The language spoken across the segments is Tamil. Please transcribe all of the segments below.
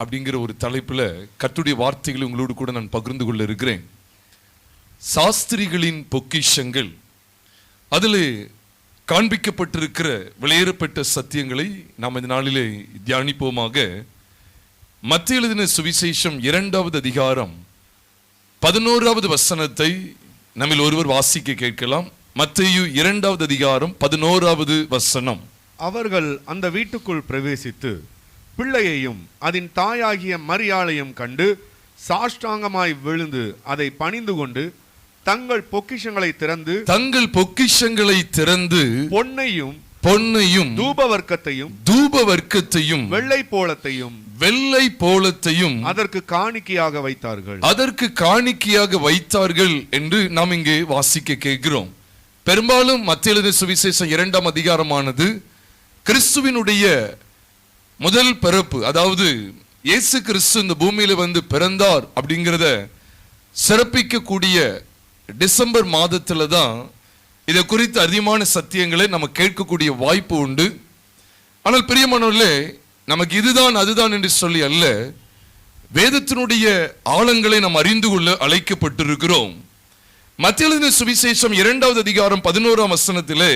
அப்படிங்கிற ஒரு தலைப்புல கர்த்தருடைய வார்த்தைகளை உங்களோடு கூட நான் பகிர்ந்து கொள்ள இருக்கிறேன். சாஸ்திரிகளின் பொக்கிஷங்கள், அதில் காண்பிக்கப்பட்டிருக்கிற வெளியேறப்பட்ட சத்தியங்களை நாம் இந்த நாளிலே தியானிப்போமாக. மத்தேயு எழுதின சுவிசேஷம் 2வது அதிகாரம் 11வது வசனத்தை நம்மில் ஒருவர் வாசிக்க கேட்கலாம். மத்தேயு 2வது அதிகாரம் 11வது வசனம். அவர்கள் அந்த வீட்டுக்குள் பிரவேசித்து பிள்ளையையும் அதன் தாயாகிய மரியாளையும் கண்டு சாஷ்டாங்கமாய் விழுந்து அதை பணிந்து கொண்டு தங்கள் பொக்கிஷங்களை திறந்து பொன்னையும் தூபவர்க்கத்தையும் வெள்ளை போலத்தையும் அதற்கு காணிக்கையாக வைத்தார்கள் என்று நாம் இங்கே வாசிக்க கேட்கிறோம். பெரும்பாலும் மத்தேயு எழுதின சுவிசேஷம் 2ஆம் அதிகாரமானது கிறிஸ்துவினுடைய முதல் பிறப்பு, அதாவது இயேசு கிறிஸ்து இந்த பூமியில வந்து பிறந்தார் அப்படிங்கிறத சிறப்பிக்கக்கூடிய டிசம்பர் மாதத்துல தான் இதை குறித்து அதிகமான சத்தியங்களை நம்ம கேட்கக்கூடிய வாய்ப்பு உண்டு. ஆனால் பிரியமானவர்களே, நமக்கு இதுதான் அதுதான் என்று சொல்லி அல்ல, வேதத்தினுடைய ஆழங்களை நாம் அறிந்து கொள்ள அழைக்கப்பட்டிருக்கிறோம். மத்தேயு எழுதின சுவிசேஷம் 2வது அதிகாரம் 11ஆம் வசனத்திலே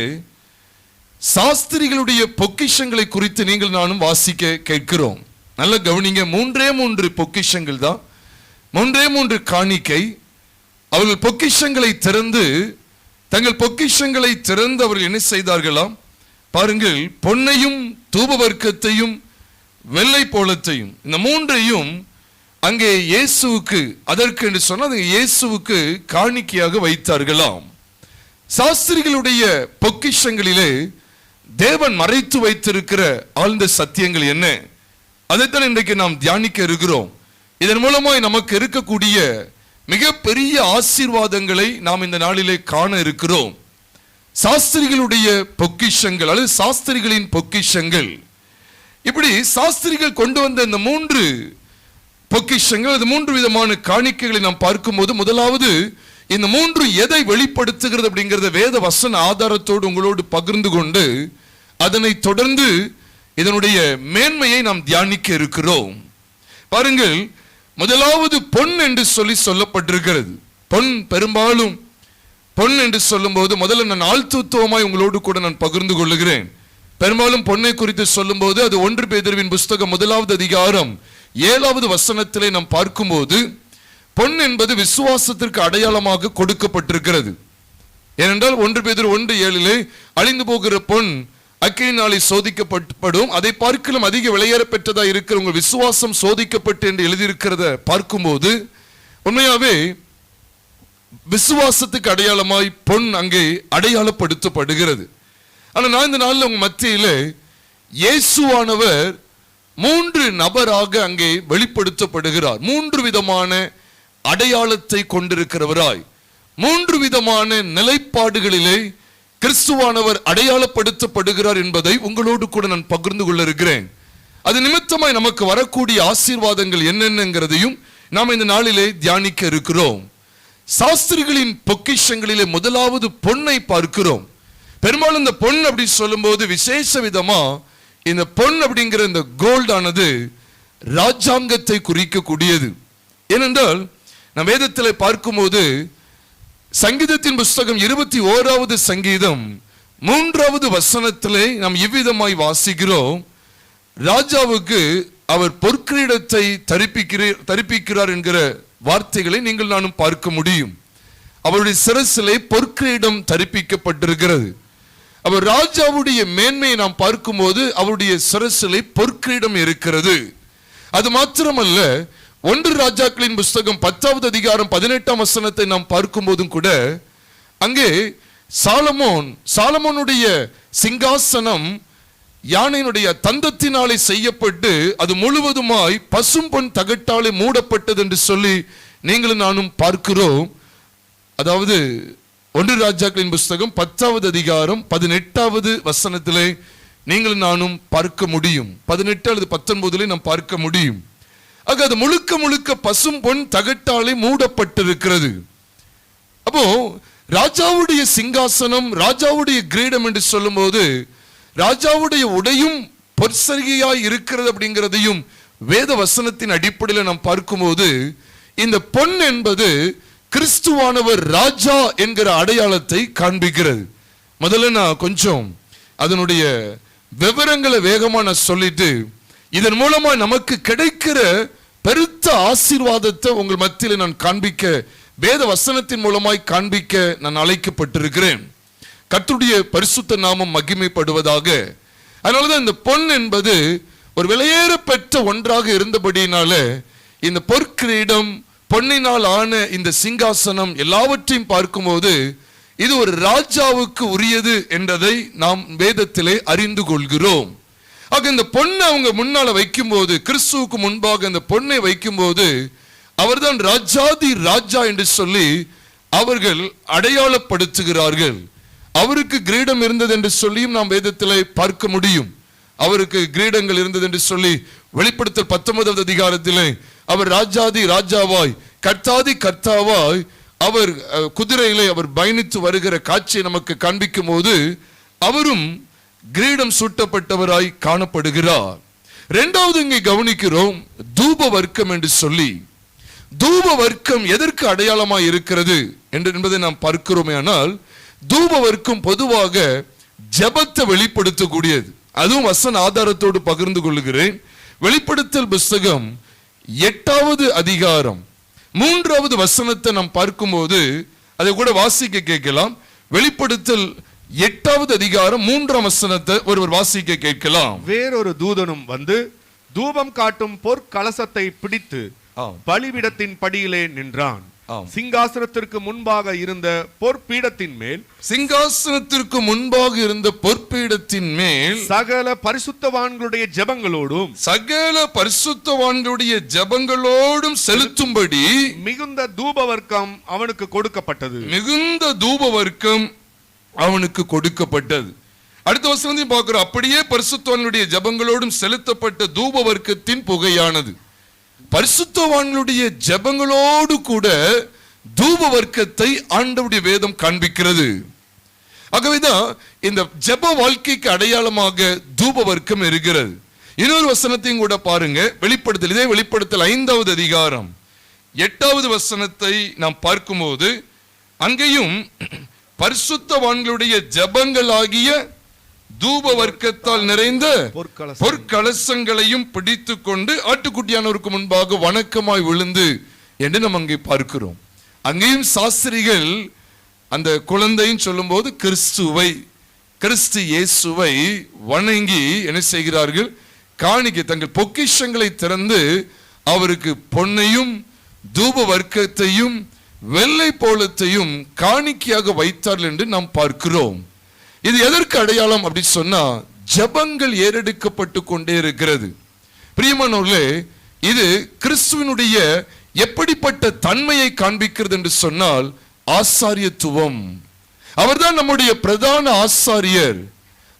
சாஸ்திரிகளுடைய பொக்கிஷங்களை குறித்து நீங்கள் நானும் வாசிக்க கேட்கிறோம். நல்ல கவனிங்க. 3 பொக்கிஷங்கள் தான், 3 காணிக்கை. அவர்கள் பொக்கிஷங்களை திறந்து தங்கள் பொக்கிஷங்களை திறந்து அவர்கள் என்ன செய்தார்களாம் பாருங்கள். பொன்னையும் தூபவர்க்கத்தையும் வெள்ளை போலத்தையும், இந்த 3ஐயும் அங்கே இயேசுவுக்கு, அதற்கு என்று சொன்னால் இயேசுவுக்கு காணிக்கையாக வைத்தார்களாம். சாஸ்திரிகளுடைய பொக்கிஷங்களிலே தேவன் மறைத்து வைத்திருக்கிற ஆழ்ந்த சத்தியங்கள் என்ன, அதைத்தான் இன்றைக்கு நாம் தியானிக்க இருக்கிறோம். இதன் மூலமாய் நமக்கு இருக்கக்கூடிய மிகப்பெரிய ஆசீர்வாதங்களை நாம் இந்த நாளிலே காண இருக்கிறோம். சாஸ்திரிகளுடைய பொக்கிஷங்கள் அல்லது சாஸ்திரிகளின் பொக்கிஷங்கள். இப்படி சாஸ்திரிகள் கொண்டு வந்த இந்த 3 பொக்கிஷங்கள், அது 3 விதமான காணிக்கைகளை நாம் பார்க்கும்போது, முதலாவது இந்த 3 எதை வெளிப்படுத்துகிறது அப்படிங்கிறத வேத வசன ஆதாரத்தோடு உங்களோடு பகிர்ந்து கொண்டு அதனை தொடர்ந்து இதனுடைய மேன்மையை நாம் தியானிக்க இருக்கிறோம். பாருங்கள், முதலாவது பொன் என்று சொல்லப்பட்டிருக்கிறது. பொன், பெரும்பாலும் பொன் என்று சொல்லும் போது முதல்ல நான் ஆழ்த்துவமாய் உங்களோடு கூட நான் பகிர்ந்து கொள்ளுகிறேன். பெரும்பாலும் பொன்னை குறித்து சொல்லும் போது அது 1 பேதுருவின் புஸ்தகம் 1வது அதிகாரம் 7வது வசனத்திலே நாம் பார்க்கும்போது பொன் என்பது விசுவாசத்திற்கு அடையாளமாக கொடுக்கப்பட்டிருக்கிறது. ஏனென்றால் 1 பேதுரு 1:7 அழிந்து போகிற பொன் அக்கினினாலே சோதிக்கப்படும், அதை பார்க்கலாம் அதிக விலையேற பெற்றதா இருக்கிற உங்கள் விசுவாசம் சோதிக்கப்பட்டு என்று எழுதியிருக்கிறத பார்க்கும்போது உண்மையாவே விசுவாசத்துக்கு அடையாளமாய் பொன் அங்கே அடையாளப்படுத்தப்படுகிறது. ஆனால் நான் இந்த நாளில் உங்க மத்தியில இயேசுவானவர் 3 நபராக அங்கே வெளிப்படுத்தப்படுகிறார். 3 விதமான அடையாளத்தை கொண்டிருக்கிறவராய், 3 விதமான நிலைப்பாடுகளிலே கிறிஸ்துவானவர் அடையாளப்படுத்தப்படுகிறார் என்பதை உங்களோடு கூட நான் பகிர்ந்து கொள்ள இருக்கிறேன். அது நிமித்தமாய் நமக்கு வரக்கூடிய ஆசீர்வாதங்கள் என்னென்னங்கிறதையும் நாம் இந்த நாளிலே தியானிக்க இருக்கிறோம். சாஸ்திரிகளின் பொக்கிஷங்களிலே முதலாவது பொன்னை பார்க்கிறோம். பெரும்பாலும் இந்த பொன் அப்படி சொல்லும் போது விசேஷ விதமா இந்த பொன் அப்படிங்கிற இந்த கோல்டானது ராஜாங்கத்தை குறிக்கக்கூடியது. ஏனென்றால் நம் வேதத்தில் பார்க்கும்போது சங்கீதத்தின் புஸ்தகம் 21வது சங்கீதம் 3வது வசனத்திலே நாம் இவ்விதமாய் வாசிக்கிறோம். ராஜாவுக்கு அவர் பொற்கிரீடத்தை தரிப்பிக்கிறார் என்கிற வார்த்தைகளை நீங்கள் நானும் பார்க்க முடியும். அவருடைய சிரசிலே பொற்கிரீடம் தரிப்பிக்கப்பட்டிருக்கிறது. அவர் ராஜாவுடைய மேன்மையை நாம் பார்க்கும்போது அவருடைய சிரசிலே பொற்கிரீடம் இருக்கிறது. அது மாத்திரமல்ல, 1 ராஜாக்களின் புஸ்தகம் 10வது அதிகாரம் 18ஆம் வசனத்தை நாம் பார்க்கும் போதும் கூட அங்கே சாலமோனுடைய சிங்காசனம் யானையினுடைய தந்தத்தினாலே செய்யப்பட்டு அது முழுவதுமாய் பசும்பொன் தகட்டாலே மூடப்பட்டது என்று சொல்லி நீங்களும் நானும் பார்க்கிறோம். அதாவது 1 ராஜாக்களின் புஸ்தகம் 10வது அதிகாரம் 18வது வசனத்திலே நீங்களும் நானும் பார்க்க முடியும். 18 அல்லது 19 நாம் பார்க்க முடியும். ஆக அது முழுக்க பசும் பொன் தகட்டாலே மூடப்பட்டிருக்கிறது. அப்போ ராஜாவுடைய சிங்காசனம், ராஜாவுடைய கிரீடம் என்று சொல்லும் போது ராஜாவுடைய உடையும் பொற்சரிகையாய் இருக்கிறது அப்படிங்கிறதையும் வேத வசனத்தின் அடிப்படையில் நாம் பார்க்கும்போது இந்த பொன் என்பது கிறிஸ்துவானவர் ராஜா என்கிற அடையாளத்தை காண்பிக்கிறது. முதல்ல நான் கொஞ்சம் அதனுடைய விவரங்களை வேகமா நான் சொல்லிட்டு இதன் மூலமா நமக்கு கிடைக்கிற பெருத்த ஆசீர்வாதத்தை உங்கள் மத்தியில் நான் காண்பிக்க, வேத வசனத்தின் மூலமாய் காண்பிக்க நான் அழைக்கப்பட்டிருக்கிறேன். கர்த்தருடைய பரிசுத்த நாமம் மகிமைப்படுவதாக. அதனாலதான் இந்த பொன் என்பது ஒரு விலையேற பெற்ற ஒன்றாக இருந்தபடியினால இந்த பொற்கிரீடம், பொன்னினால் ஆன இந்த சிங்காசனம் எல்லாவற்றையும் பார்க்கும்போது இது ஒரு ராஜாவுக்கு உரியது என்றதை நாம் வேதத்திலே அறிந்து கொள்கிறோம். ஆக இந்த பொண்ணை அவங்க முன்னால வைக்கும்போது, கிறிஸ்துவுக்கு முன்பாக இந்த பொண்ணை வைக்கும்போது அவர்தான் ராஜாதி ராஜா என்று சொல்லி அவர்கள் அடையாளப்படுத்துகிறார்கள். அவருக்கு கிரீடம் இருந்தது என்று சொல்லியும் நாம் வேதத்திலே பார்க்க முடியும். அவருக்கு கிரீடங்கள் இருந்தது என்று சொல்லி வெளிப்படுத்தல் 19வது அதிகாரத்திலே அவர் ராஜாதி ராஜாவாய் கர்த்தாதி கர்த்தாவாய் அவர் குதிரையிலே அவர் பயணித்து வருகிற காட்சியை நமக்கு காண்பிக்கும் போது அவரும் கிரீடம் சூட்டப்பட்டவராய் காணப்படுகிறார். இரண்டாவது இங்கே கவனிக்கிறோம் தூப வர்க்கம் என்று சொல்லி. தூப வர்க்கம் எதற்கு அடையாளமாய் இருக்கிறது என்பதை நாம் பார்க்கிறோமே. ஆனால் தூப வர்க்கம் பொதுவாக ஜெபத்தை வெளிப்படுத்தக்கூடியது. அதுவும் வசன ஆதாரத்தோடு பகிர்ந்து கொள்கிறேன். வெளிப்படுத்தல் புஸ்தகம் 8வது அதிகாரம் 3வது வசனத்தை நாம் பார்க்கும்போது அதை கூட வாசிக்க கேட்கலாம். வெளிப்படுத்தல் 8வது அதிகாரம் 3ஆம் வசனத்தை ஒருவர் வாசிக்க கேட்கலாம். வேறொரு தூதனும் வந்து தூபம் காட்டும் பொற்கலசத்தை பிடித்து பலிபீடத்தின் படியிலே நின்றான். சிங்காசனத்திற்கு முன்பாக இருந்த பொற்பீடத்தின் மேல் சகல பரிசுத்தவான்களுடைய ஜெபங்களோடும் செலுத்தும்படி மிகுந்த தூபவர்க்கம் அவனுக்கு கொடுக்கப்பட்டது. அடுத்த வசனத்தையும் பார்க்கிறோம். அப்படியே பரிசுத்தவான்களுடைய ஜெபங்களோடும் செலுத்தப்பட்ட தூபவர்க்கத்தின் புகையானது. பரிசுத்தவான்களுடைய ஜெபங்களோடு கூட தூப வர்க்கத்தை ஆண்டவருடைய வேதம் காண்பிக்கிறது. ஆகவேதான் இந்த ஜெப வாழ்க்கைக்கு அடையாளமாக தூப வர்க்கம் இருக்கிறது. இன்னொரு வசனத்தையும் கூட பாருங்க. இதே வெளிப்படுத்தல் 5வது அதிகாரம் 8வது வசனத்தை நாம் பார்க்கும்போது அங்கேயும் பரிசுத்தவான்களுடைய ஜெபங்களாகிய தூப வர்க்கத்தால் நிறைந்த பொற்கலசங்களையும் பிடித்து கொண்டு ஆட்டுக்குட்டியானவருக்கு முன்பாக வணக்கமாய் விழுந்து என்று நாம் அங்கே பார்க்கிறோம். அங்கேயும் சாஸ்திரிகள் அந்த குழந்தையும் சொல்லும் போது கிறிஸ்து இயேசுவை வணங்கி என்ன செய்கிறார்கள்? காணிக்கை தங்கள் பொக்கிஷங்களை திறந்து அவருக்கு பொன்னையும் தூப வர்க்கத்தையும் வெள்ளை போலத்தையும் காணிக்கையாக வைத்தார்கள் என்று நாம் பார்க்கிறோம். இது எதற்கு அடையாளம் அப்படி சொன்னா ஜெபங்கள் ஏறெடுக்கப்பட்டு கொண்டே இருக்கிறது. பிரியமானவர்களே, இது கிறிஸ்துவினுடைய எப்படிப்பட்ட தன்மையை காண்பிக்கிறது என்று சொன்னால் ஆசாரியத்துவம். அவர்தான் நம்முடைய பிரதான ஆசாரியர்.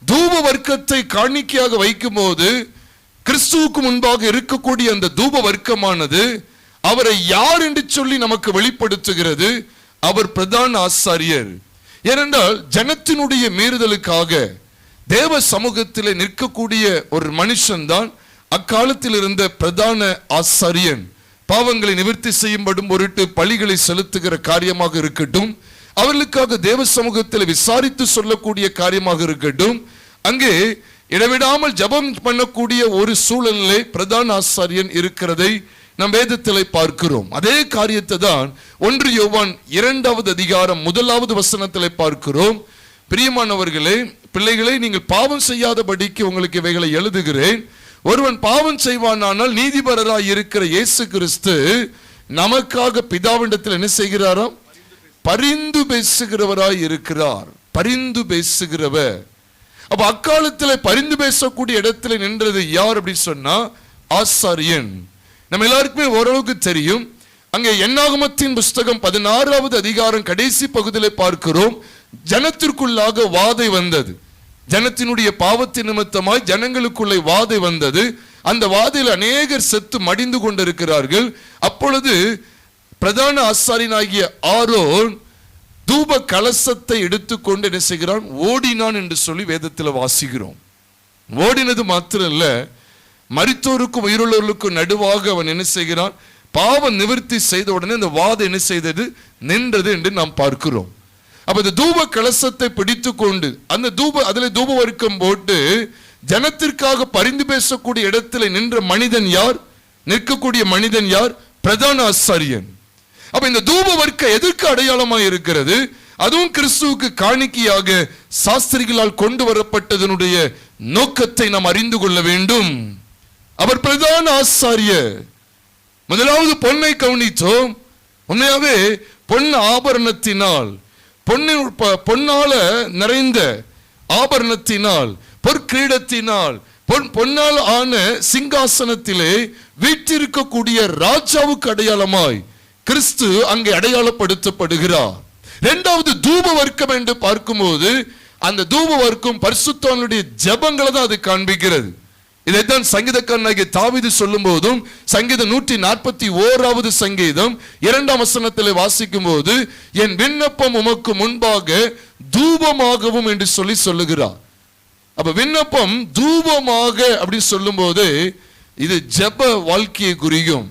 தூப வர்க்கத்தை காணிக்கையாக வைக்கும் போது கிறிஸ்துவுக்கு முன்பாக இருக்கக்கூடிய அந்த தூப வர்க்கமானது அவரை யார் என்று சொல்லி நமக்கு வெளிப்படுத்துகிறது. அவர் பிரதான ஆசாரியர். ஏனென்றால் ஜனத்தினுடைய மீறுதலுக்காக தேவ சமூகத்தில் நிற்கக்கூடிய ஒரு மனுஷன் தான் அக்காலத்தில் இருந்த பிரதான ஆசாரியன். பாவங்களை நிவர்த்தி செய்யும்படும் பொருட்டு பலிகளை செலுத்துகிற காரியமாக இருக்கட்டும், அவர்களுக்காக தேவ சமூகத்தில் விசாரித்து சொல்லக்கூடிய காரியமாக இருக்கட்டும், அங்கே இடைவிடாமல் ஜபம் பண்ணக்கூடிய ஒரு சூழலிலே பிரதான ஆசாரியன் இருக்கிறதை நம் வேதத்திலே பார்க்கிறோம். அதே காரியத்தை தான் 1 யோவான் 2வது அதிகாரம் 1வது வசனத்திலே பார்க்கிறோம். பிரியமானவர்களே, பிள்ளைகளை, நீங்கள் பாவம் செய்யாதபடிக்கு உங்களுக்கு இவைகளை எழுதுகிறேன். ஒருவன் பாவம் செய்வானானால் நீதிபரராய் இருக்கிற இயேசு கிறிஸ்து நமக்காக பிதாவிடத்தில் என்ன செய்கிறாராம்? பரிந்து பேசுகிறவராய் இருக்கிறார். பரிந்து பேசுகிறவர். அப்ப அக்காலத்தில் பரிந்து பேசக்கூடிய இடத்துல நின்றது யார் அப்படி சொன்னா ஆசாரியன். நம்ம எல்லாருக்குமே ஓரளவுக்கு தெரியும். அங்கே என்னாகமத்தின் புஸ்தகம் 16வது அதிகாரம் கடைசி பகுதியில் பார்க்கிறோம். ஜனத்திற்குள்ளாக வாதை வந்தது. ஜனத்தினுடைய பாவத்தின் நிமித்தமாய் ஜனங்களுக்குள்ளே வாதை வந்தது. அந்த வாதையில் அநேகர் செத்து மடிந்து கொண்டிருக்கிறார்கள். அப்பொழுது பிரதான ஆசாரியனாகிய ஆரோன் தூப கலசத்தை எடுத்துக்கொண்டு என்ன செய்கிறான்? ஓடினான் என்று சொல்லி வேதத்தில் வாசிக்கிறோம். ஓடினது மாத்திரம் இல்ல, மரித்தோருக்கும் உயிருள்ளவர்களுக்கும் நடுவாக அவன் என்ன செய்கிறான்? பாவ நிவர்த்தி செய்த உடனே இந்த வாதை என்ன செய்தது? நின்றது என்று நாம் பார்க்கிறோம். அப்ப இந்த தூப கலசத்தை பிடித்து கொண்டு அந்த அதுல தூப வர்க்கம் போட்டு ஜனத்திற்காக பரிந்து பேசக்கூடிய இடத்துல நின்ற மனிதன் யார்? நிற்கக்கூடிய மனிதன் யார்? பிரதான ஆசாரியன். அப்ப இந்த தூப வர்க்கம் எதற்கு அடையாளமாக இருக்கிறது? அதுவும் கிறிஸ்துவுக்கு காணிக்கையாக சாஸ்திரிகளால் கொண்டு வரப்பட்டதனுடைய நோக்கத்தை நாம் அறிந்து கொள்ள வேண்டும். அவர் பிரதான ஆசாரியர். முதலாவது பொன்னை கவனித்தோம். உண்மையாவே பொன் ஆபரணத்தினால், பொன்னால நிறைந்த ஆபரணத்தினால், பொற்கிரீடத்தினால், பொன்னால் ஆன சிங்காசனத்திலே வீற்றிருக்கக்கூடிய ராஜாவுக்கு அடையாளமாய் கிறிஸ்து அங்கே அடையாளப்படுத்தப்படுகிறார். இரண்டாவது தூப வர்க்கம் என்று பார்க்கும்போது அந்த தூப வர்க்கம் பரிசுத்தவான்களுடைய ஜெபங்களை தான் அது காண்பிக்கிறது. இதைத்தான் சங்கீதக்காரனாகிய தாவீது சொல்லும் போதும் சங்கீதம் 141வது சங்கீதம் 2ஆம் வசனத்திலே வாசிக்கும் போது என் விண்ணப்பம் உமக்கு முன்பாக தூபமாகவும் என்று சொல்லுகிறார். அப்ப விண்ணப்பம் தூபமாக அப்படி சொல்லும் போது இது ஜெப வாழ்க்கையை குறிக்கும்.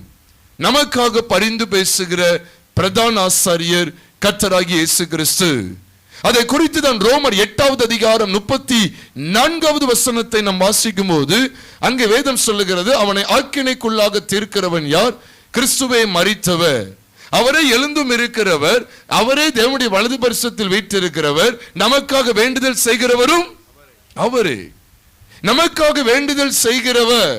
நமக்காக பரிந்து பேசுகிற பிரதான ஆசாரியர் கர்த்தராகிய இயேசு கிறிஸ்து. அதை குறித்து தான் ரோமர் 8வது அதிகாரம் 34வது வசனத்தை நாம் வாசிக்கும் போது அங்கே வேதம் சொல்லுகிறது, அவனை ஆக்கினைக்குள்ளாக தீர்க்கிறவன் யார்? கிறிஸ்துவே மரித்தவர், அவரே எழுந்தும் இருக்கிறவர், அவரே தேவனுடைய வலது பரிசத்தில் வீற்றிருக்கிறவர், நமக்காக வேண்டுதல் செய்கிறவரும் அவரே. நமக்காக வேண்டுதல் செய்கிறவர்.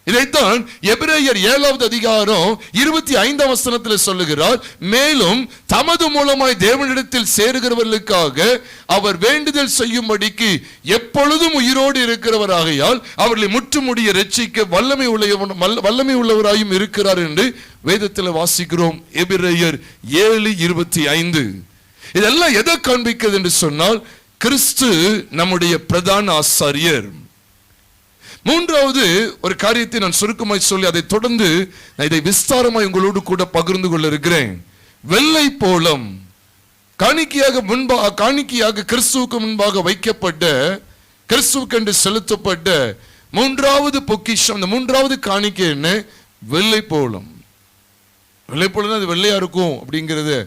இதைத்தான் எபிரேயர் 7வது அதிகாரம் 25ஆம் வசனத்தில் சொல்லுகிறார், மேலும் தமது மூலமாய் தேவனிடத்தில் சேருகிறவர்களுக்காக அவர் வேண்டுதல் செய்யும்படிக்கு எப்பொழுதும் உயிரோடு இருக்கிறவராகையால் அவர்களை முற்றுமுடிய ரட்சிக்க வல்லமை உள்ளவராயும் இருக்கிறார் என்று வேதத்தில் வாசிக்கிறோம். எபிரேயர் 7:25. இதெல்லாம் எதை காண்பிக்கிறது என்று சொன்னால் கிறிஸ்து நம்முடைய பிரதான ஆசாரியர். மூன்றாவது ஒரு காரியத்தை நான் சுருக்கமாய் சொல்லி அதை தொடர்ந்து நான் இதை விஸ்தாரமாய் உங்களோடு கூட பகிர்ந்து கொள்ள இருக்கிறேன். வெள்ளை போலம் காணிக்கையாக கிறிஸ்துவுக்கு முன்பாக வைக்கப்பட்ட, கிறிஸ்துவுக்கு என்று செலுத்தப்பட்ட மூன்றாவது பொக்கிஷம். அந்த மூன்றாவது காணிக்கை என்ன? வெள்ளை போலம். வெள்ளை போலம் அது வெள்ளையா இருக்கும் அப்படிங்கிறத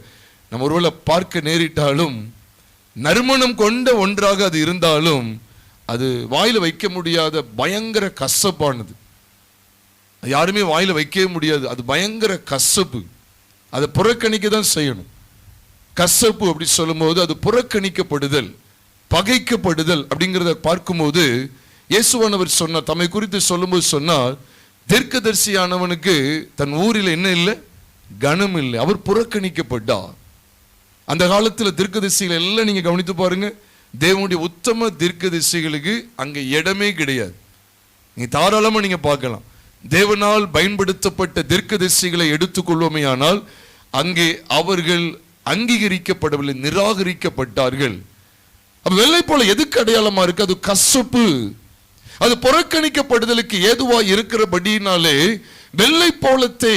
நம்ம ஒருவேளை பார்க்க நேரிட்டாலும், நறுமணம் கொண்ட ஒன்றாக அது இருந்தாலும் அது வாயில வைக்க முடியாத பயங்கர கசப்பானது. யாருமே வாயில வைக்கவே முடியாது. அது பயங்கர கசப்பு. அதை புறக்கணிக்க தான் செய்யணும். கசப்பு அப்படி சொல்லும் போது அது புறக்கணிக்கப்படுதல், பகைக்கப்படுதல் அப்படிங்கிறத பார்க்கும்போது இயேசுவானவர் சொன்னார், தம்மை குறித்து சொல்லும்போது சொன்னார், தீர்க்கதரிசியானவனுக்கு தன் ஊரில் என்ன இல்லை? கனம் இல்லை. அவர் புறக்கணிக்கப்பட்டார். அந்த காலத்தில் தீர்க்கதரிசிகள் எல்லாம் நீங்க கவனித்து பாருங்க, தேவனுடைய உத்தம தீர்க்கதரிசிகளுக்கு அங்க இடமே கிடையாது. நீ தாராளமா நீங்க பார்க்கலாம். தேவனால் பயன்படுத்தப்பட்ட தீர்க்கதரிசிகளை எடுத்துக்கொள்வோமே ஆனால் அங்கே அவர்கள் அங்கீகரிக்கப்படவில்லை, நிராகரிக்கப்பட்டார்கள். அப்ப வெள்ளை போல எதுக்கு அடையாளமா இருக்கு? அது கசப்பு, அது புறக்கணிக்கப்படுதலுக்கு ஏதுவா இருக்கிறபடினாலே வெள்ளை போலத்தை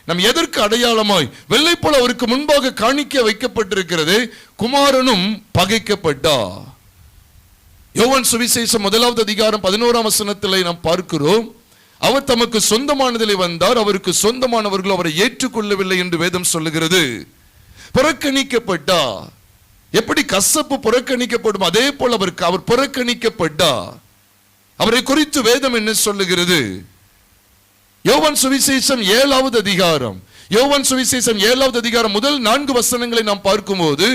நம் எதற்கு அடையாளமாய் வெள்ளை போல அவருக்கு முன்பாக காணிக்க வைக்கப்பட்டிருக்கிறது. குமாரனும் பகைக்கப்பட்டார். யோவான் சுவிசேஷம் 1வது அதிகாரம் 11ஆம் வசனத்திலே நாம் பார்க்கிறோம், அவர் தமக்கு சொந்தமானதிலே வந்தார், அவருக்கு சொந்தமானவர்கள் அவரை ஏற்றுக்கொள்ளவில்லை என்று வேதம் சொல்லுகிறது. புறக்கணிக்கப்பட்டார். எப்படி கசப்பு புறக்கணிக்கப்படும் அதே போல அவர் புறக்கணிக்கப்பட்டார். அவரை குறித்து வேதம் என்ன சொல்லுகிறது? யோவான் சுவிசேஷம் 7வது அதிகாரம், யோவான் சுவிசேஷம் 7வது அதிகாரம் முதல் 4 வசனங்களை நாம் பார்க்கும்போது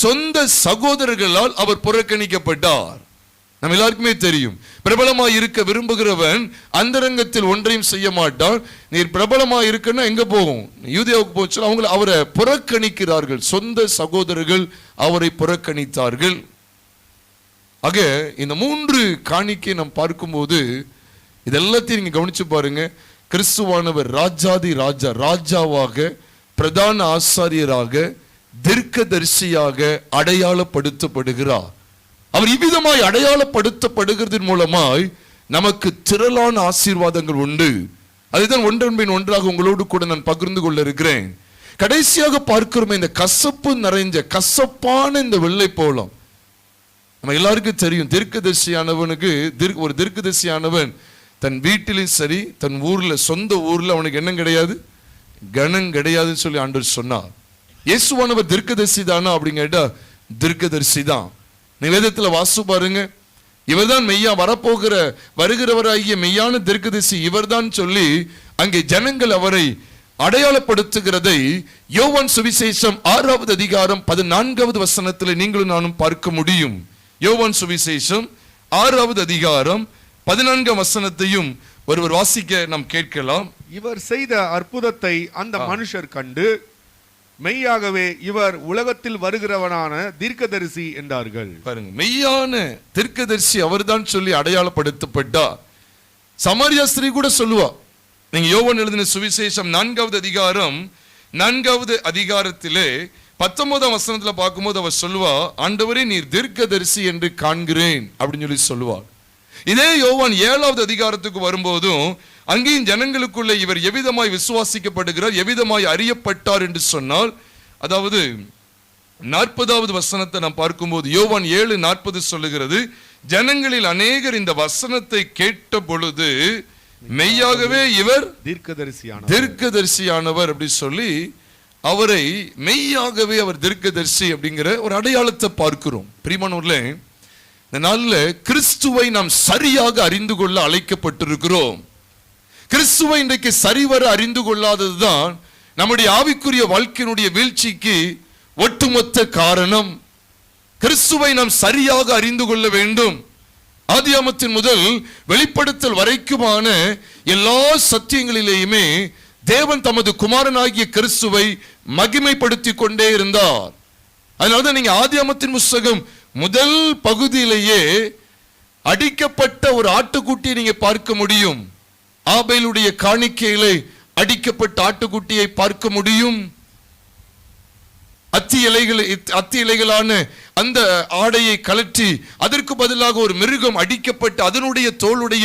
சொந்த சகோதரர்களால் அவர் புறக்கணிக்கப்பட்டார். நம்ம எல்லாருக்குமே தெரியும், பிரபலமாய் இருக்க விரும்புகிறவன் அந்தரங்கத்தில் ஒன்றையும் செய்ய மாட்டான். நீர் பிரபலமாய் இருக்குன்னா எங்க போகும்? யூதேயாவுக்கு போச்சு. அவரை புறக்கணிக்கிறார்கள். சொந்த சகோதரர்கள் அவரை புறக்கணித்தார்கள். ஆக இந்த 3 காணிக்கை நாம் பார்க்கும்போது இதெல்லாத்தையும் நீங்க கவனிச்சு பாருங்க. கிறிஸ்துவானவர் ராஜாதி ராஜாவாக, பிரதான ஆசாரியராக, தீர்க்கதரிசியாக அடையாளப்படுத்தப்படுகிறார். அவர் இவ்விதமாய் அடையாளப்படுத்தப்படுகிறதன் மூலமாய் நமக்கு திரளான ஆசீர்வாதங்கள் உண்டு. அதுதான் ஒன்றன்பின் ஒன்றாக உங்களோடு கூட நான் பகிர்ந்து கொள்ள இருக்கிறேன். கடைசியாக பார்க்கிறோம், இந்த கசப்பு நிறைஞ்ச கசப்பான இந்த வெள்ளை போலம். நம்ம எல்லாருக்கும் தெரியும், ஒரு தீர்க்கதரிசியானவன் தன் வீட்டிலும் சரி, தன் ஊர்ல, சொந்த ஊர்ல அவனுக்கு என்ன கிடையாது, கனம் கிடையாதுன்னு சொல்லி ஆண்டவர் சொன்னார். இயேசுவானவர் தீர்க்கதரிசி தானா அப்படின்னு கேட்டா தீர்க்கதரிசி தான். நீ வேதத்துல வாசு பாருங்க, இவர்தான் மெய்யா வருகிறவராகிய மெய்யான தீர்க்கதரிசி இவர்தான் சொல்லி அங்கே ஜனங்கள் அவரை அடையாளப்படுத்துகிறதை யோவான் சுவிசேஷம் 6வது அதிகாரம் 14வது வசனத்தில் நீங்களும் நானும் பார்க்க முடியும். யோவான் சுவிசேஷம் 6வது அதிகாரம் 14ஆம் வசனத்தையும் ஒருவர் வாசிக்க நாம் கேட்கலாம். இவர் செய்த அற்புதத்தை அந்த மனுஷர் கண்டு மெய்யாகவே இவர் உலகத்தில் வருகிறவனான தீர்க்கதரிசி என்றார்கள். பாருங்க, மெய்யான தீர்க்கதரிசி அவர்தான் சொல்லி அடையாளப்படுத்தப்பட்டார். சமாரியா ஸ்திரீ கூட சொல்லுவா. நீங்க யோவான் எழுதின சுவிசேஷம் 4வது அதிகாரம் 4வது அதிகாரத்திலே 19ஆம் வசனத்துல பார்க்கும்போது அவர் சொல்லுவா, ஆண்டவரே நீர் தீர்க்கதரிசி என்று காண்கிறேன் அப்படின்னு சொல்லி சொல்லுவார். இதே யோவான் 7வது அதிகாரத்துக்கு வரும்போதும் அங்கேயும் ஜனங்களுக்குள்ள இவர் எவ்விதமாய் விசுவாசிக்கப்படுகிறார், எவ்விதமாய் அறியப்பட்டார் என்று சொன்னால், அதாவது 40வது வசனத்தை நாம் பார்க்கும்போது யோவான் 7:40 சொல்லுகிறது, ஜனங்களில் அநேகர் இந்த வசனத்தை கேட்ட பொழுது மெய்யாகவே இவர் தீர்க்கதரிசியானவர் அப்படி சொல்லி அவரை மெய்யாகவே அவர் தீர்க்கதரிசி அப்படிங்கிற ஒரு அடையாளத்தை பார்க்கிறோம். பிரியமானவர்களே, இந்த நாள்ல கிறிஸ்துவை நாம் சரியாக அறிந்து கொள்ள அழைக்கப்பட்டிருக்கிறோம். கிறிஸ்துவை இன்றைக்கு சரிவர அறிந்து கொள்ளாததுதான் நம்முடைய ஆவிக்குரிய வாழ்க்கையினுடைய வீழ்ச்சிக்கு ஒட்டுமொத்த காரணம். கிறிஸ்துவை நாம் சரியாக அறிந்து கொள்ள வேண்டும். ஆதியாமத்தின் முதல் வெளிப்படுத்தல் வரைக்குமான எல்லா சத்தியங்களிலேயுமே தேவன் தமது குமாரனாகிய கிறிஸ்துவை மகிமைப்படுத்தி கொண்டே இருந்தார். அதனாலதான் நீங்க ஆதியாமத்தின் புஸ்தகம் முதல் பகுதியிலேயே அடிக்கப்பட்ட ஒரு ஆட்டுக்குட்டியை நீங்க பார்க்க முடியும். ஆபேலுடைய காணிக்கையிலே அடிக்கப்பட்ட ஆட்டுக்குட்டியை பார்க்க முடியும். அத்தி இலைகளான அந்த ஆடையை கலற்றி அதற்கு பதிலாக ஒரு மிருகம் அடிக்கப்பட்டு அதனுடைய தோளுடைய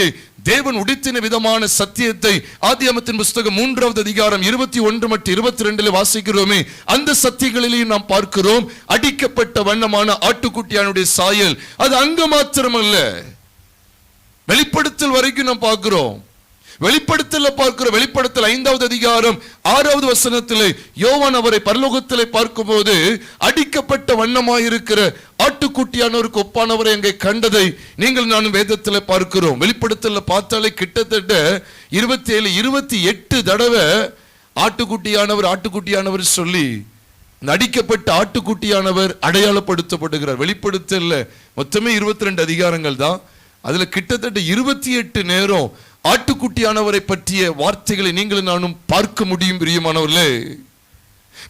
தேவன் உடுத்தின விதமான சத்தியத்தை ஆதியாமத்தின் புஸ்தகம் 3வது அதிகாரம் 21 மற்றும் 22 வாசிக்கிறோமே, அந்த சத்தியங்களிலேயும் நாம் பார்க்கிறோம். அடிக்கப்பட்ட வண்ணமான ஆட்டுக்குட்டியானுடைய சாயல் அது அங்க மாத்திரமல்ல, வெளிப்படுத்தல் வரைக்கும் நாம் பார்க்கிறோம். வெளிப்படுத்தல பார்க்கிற வெளிப்படுத்தல் 5வது அதிகாரம் 6வது வசனத்திலே யோவான் அவரை பரலோகத்திலே பார்க்கும்போது அடிக்கப்பட்ட வண்ணமாயிருக்கிற ஆட்டுக்குட்டியானவருக்கு ஒப்பானவரை அங்கே கண்டதை நீங்கள் நானும் வேதத்திலே பார்க்கிறோம். வெளிப்படுத்தல பார்த்தாலே கிட்டத்தட்ட 27-28 தடவை ஆட்டுக்குட்டியானவர் சொல்லி அடிக்கப்பட்ட ஆட்டுக்குட்டியானவர் அடையாளப்படுத்தப்படுகிறார். வெளிப்படுத்தல மொத்தமே 22 அதிகாரங்கள் தான். அதுல கிட்டத்தட்ட 28 நேரம் ஆட்டுக்குட்டியானவரை பற்றிய வார்த்தைகளை நீங்களும் நானும் பார்க்க முடியும். பிரியமானவர்களே,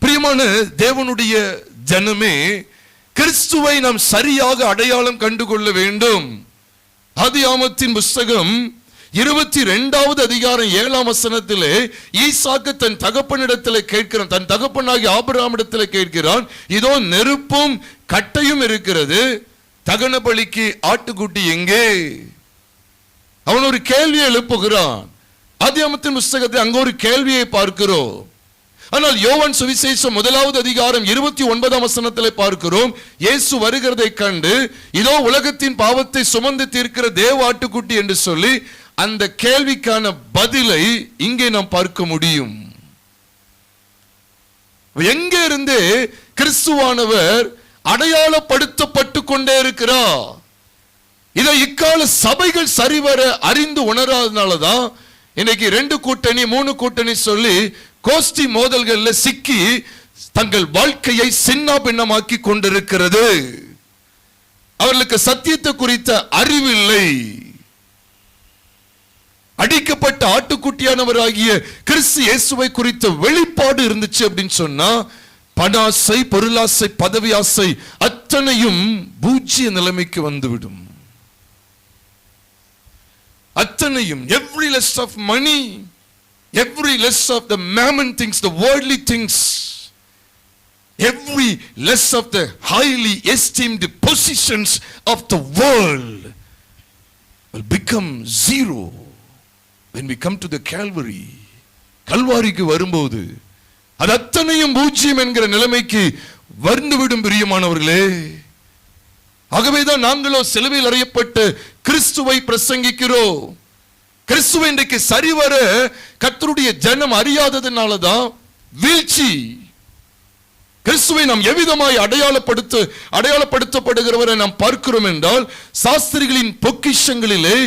பிரியமான தேவனுடைய ஜனமே, கிறிஸ்துவை நாம் சரியாக அடையாளம் கண்டுகொள்ள வேண்டும். ஆதியாமத்தின் புஸ்தகம் 22வது அதிகாரம் 7ஆம் வசனத்திலே ஈசாக்கு தன் தகப்பனிடத்திலே கேட்கிறான், தன் தகப்பனாகி ஆபிரகாமிடத்திலே கேட்கிறான், இதோ நெருப்பும் கட்டையும் இருக்கிறது, தகன பலிக்கு ஆட்டுக்குட்டி எங்கே? அவன் ஒரு கேள்வியை எழுப்புகிறான். ஆதியாமத்தின் புஸ்தகத்தை அங்க ஒரு கேள்வியை பார்க்கிறோம். ஆனால் யோவான் சுவிசேஷம் 1வது அதிகாரம் 29ஆம் வசனத்திலே பார்க்கிறோம், இயேசு வருகிறதை கண்டு இதோ உலகத்தின் பாவத்தை சுமந்து தீர்க்கிற தேவ ஆட்டுக்குட்டி என்று சொல்லி அந்த கேள்விக்கான பதிலை இங்கே நாம் பார்க்க முடியும். எங்கே இருந்து கிறிஸ்துவானவர் அடையாளப்படுத்தப்பட்டு கொண்டே இருக்கிறார். இதை இக்கால சபைகள் சரிவர அறிந்து உணராதனாலதான் இன்னைக்கு 2 கூட்டணி 3 கூட்டணி சொல்லி கோஷ்டி மோதல்கள்ல சிக்கி தங்கள் வாழ்க்கையை சின்ன பின்னமாக்கி கொண்டிருக்கிறது. அவர்களுக்கு சத்தியத்தை குறித்த அறிவு இல்லை. அடிக்கப்பட்ட ஆட்டுக்குட்டியானவராகிய கிறிஸ்து இயேசுவை குறித்த வெளிப்பாடு இருந்துச்சு அப்படின்னு சொன்னா பணாசை, பொருளாசை, பதவி ஆசை அத்தனையும் பூஜ்ய நிலைமைக்கு வந்துவிடும். அத்தனையும், every lust of money, every lust of the mammon things, the worldly things, every lust of the highly esteemed positions of the world will become zero when we come to the Calvary. கல்வாரிக்கு வரும்போது அது அத்தனையும் பூஜ்யம் என்கிற நிலைமைக்கு வந்துவிடும். பிரியமானவர்களே, ஆகவேதான் நாங்களோ சிலுவையில் அறையப்பட்டு கிறிஸ்துவை பிரசங்கிக்கிறோம். கிறிஸ்துவை இன்றைக்கு சரிவர கர்த்தருடைய ஜனம் அறியாததுனாலதான் வீழ்ச்சி. கிறிஸ்துவை நாம் எவ்விதமாய் அடையாளப்படுத்தப்படுகிறவரை நாம் பார்க்கிறோம் என்றால், சாஸ்திரிகளின் பொக்கிஷங்களிலே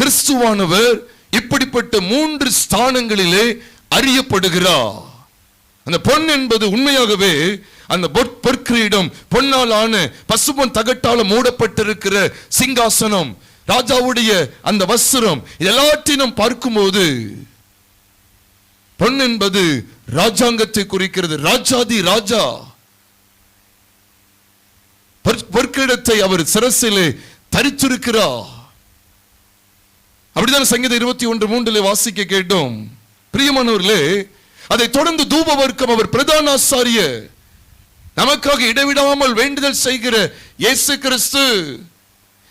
கிறிஸ்துவானவர் இப்படிப்பட்ட 3 ஸ்தானங்களிலே அறியப்படுகிறார். அந்த பொன் என்பது உண்மையாகவே அந்த பொற்கிரீடம், பொன்னால் ஆன பசும்பொன் தகட்டால மூடப்பட்டிருக்கிற சிங்காசனம், ராஜாவுடைய அந்த வஸ்திரம், எல்லாத்தையும் பார்க்கும்போது பொன் என்பது ராஜாங்கத்தை குறிக்கிறது. ராஜாதி ராஜா பொற்கிரீடத்தை அவர் சிரசிலே தரித்திருக்கிறார். அப்படிதான் சங்கீதம் 21:3 வாசிக்க கேட்டோம். பிரியமானவர்களே, அதை தொடர்ந்து தூபவர்க்கம் அவர் பிரதான ஆசாரியர், நமக்காக இடைவிடாமல் வேண்டுதல் செய்கிற இயேசு கிறிஸ்து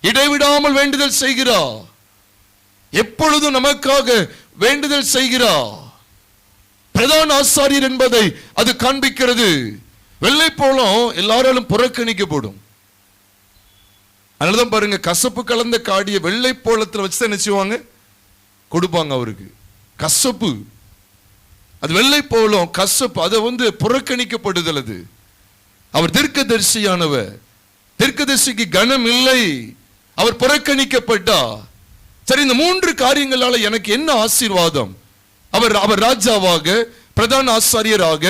இடைவிடாமல் வேண்டுதல் செய்கிறார். எப்பொழுதும் நமக்காக வேண்டுதல் செய்கிறார். பிரதான ஆசாரியர் என்பதை அது காண்பிக்கிறது. வெள்ளை போலம் எல்லாராலும் புறக்கணிக்கப்படும். அதனாலதான் பாருங்க, கசப்பு கலந்த காடிய வெள்ளை போலத்துல வச்சு என்ன செய்வாங்க, கொடுப்பாங்க அவருக்கு. கசப்பு, அது வெள்ளை போலம் கசப்பு, அதை புறக்கணிக்கப்படுதல். அது அவர் தீர்க்கதரிசியானவர், தீர்க்கதரிசிக்கு கனம் இல்லை, அவர் புறக்கணிக்கப்பட்டா. சரி, இந்த 3 காரியங்களால எனக்கு என்ன ஆசீர்வாதம்? அவர் ராஜாவாக, பிரதான ஆசாரியராக,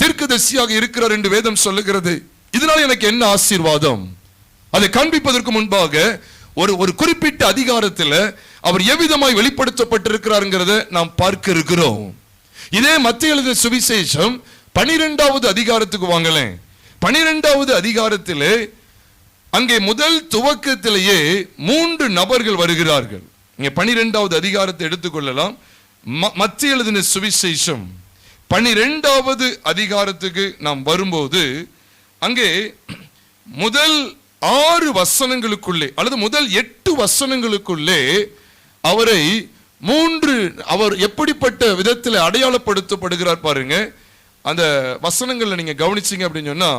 தீர்க்கதரிசியாக இருக்கிறார் என்று வேதம் சொல்லுகிறது. இதனால எனக்கு என்ன ஆசீர்வாதம்? அதை காண்பிப்பதற்கு முன்பாக ஒரு குறிப்பிட்ட அதிகாரத்தில் அவர் எவ்விதமாய் வெளிப்படுத்தப்பட்டிருக்கிறார்ங்கிறத நாம் பார்க்க இருக்கிறோம். இதே மத்தேயு எழுதின சுவிசேஷம் 12வது அதிகாரத்துக்கு வாங்களேன். 12வது அதிகாரத்திலே அங்கே முதல் துவக்கத்திலேயே 3 நபர்கள் வருகிறார்கள். இங்கே 12வது அதிகாரத்தை எடுத்துக்கொள்ளலாம். மத்தேயு எழுதின சுவிசேஷம் 12வது அதிகாரத்துக்கு நாம் வரும்போது அங்கே முதல் 6 வசனங்களுக்குள்ளே அல்லது முதல் 8 வசனங்களுக்குள்ளே அவரை அவர் எப்படிப்பட்ட விதத்தில் அடையாளப்படுத்தப்படுகிறார் பாருங்க. அந்த வசனங்கள்ல நீங்க கவனிச்சீங்க அப்படின்னு சொன்னா,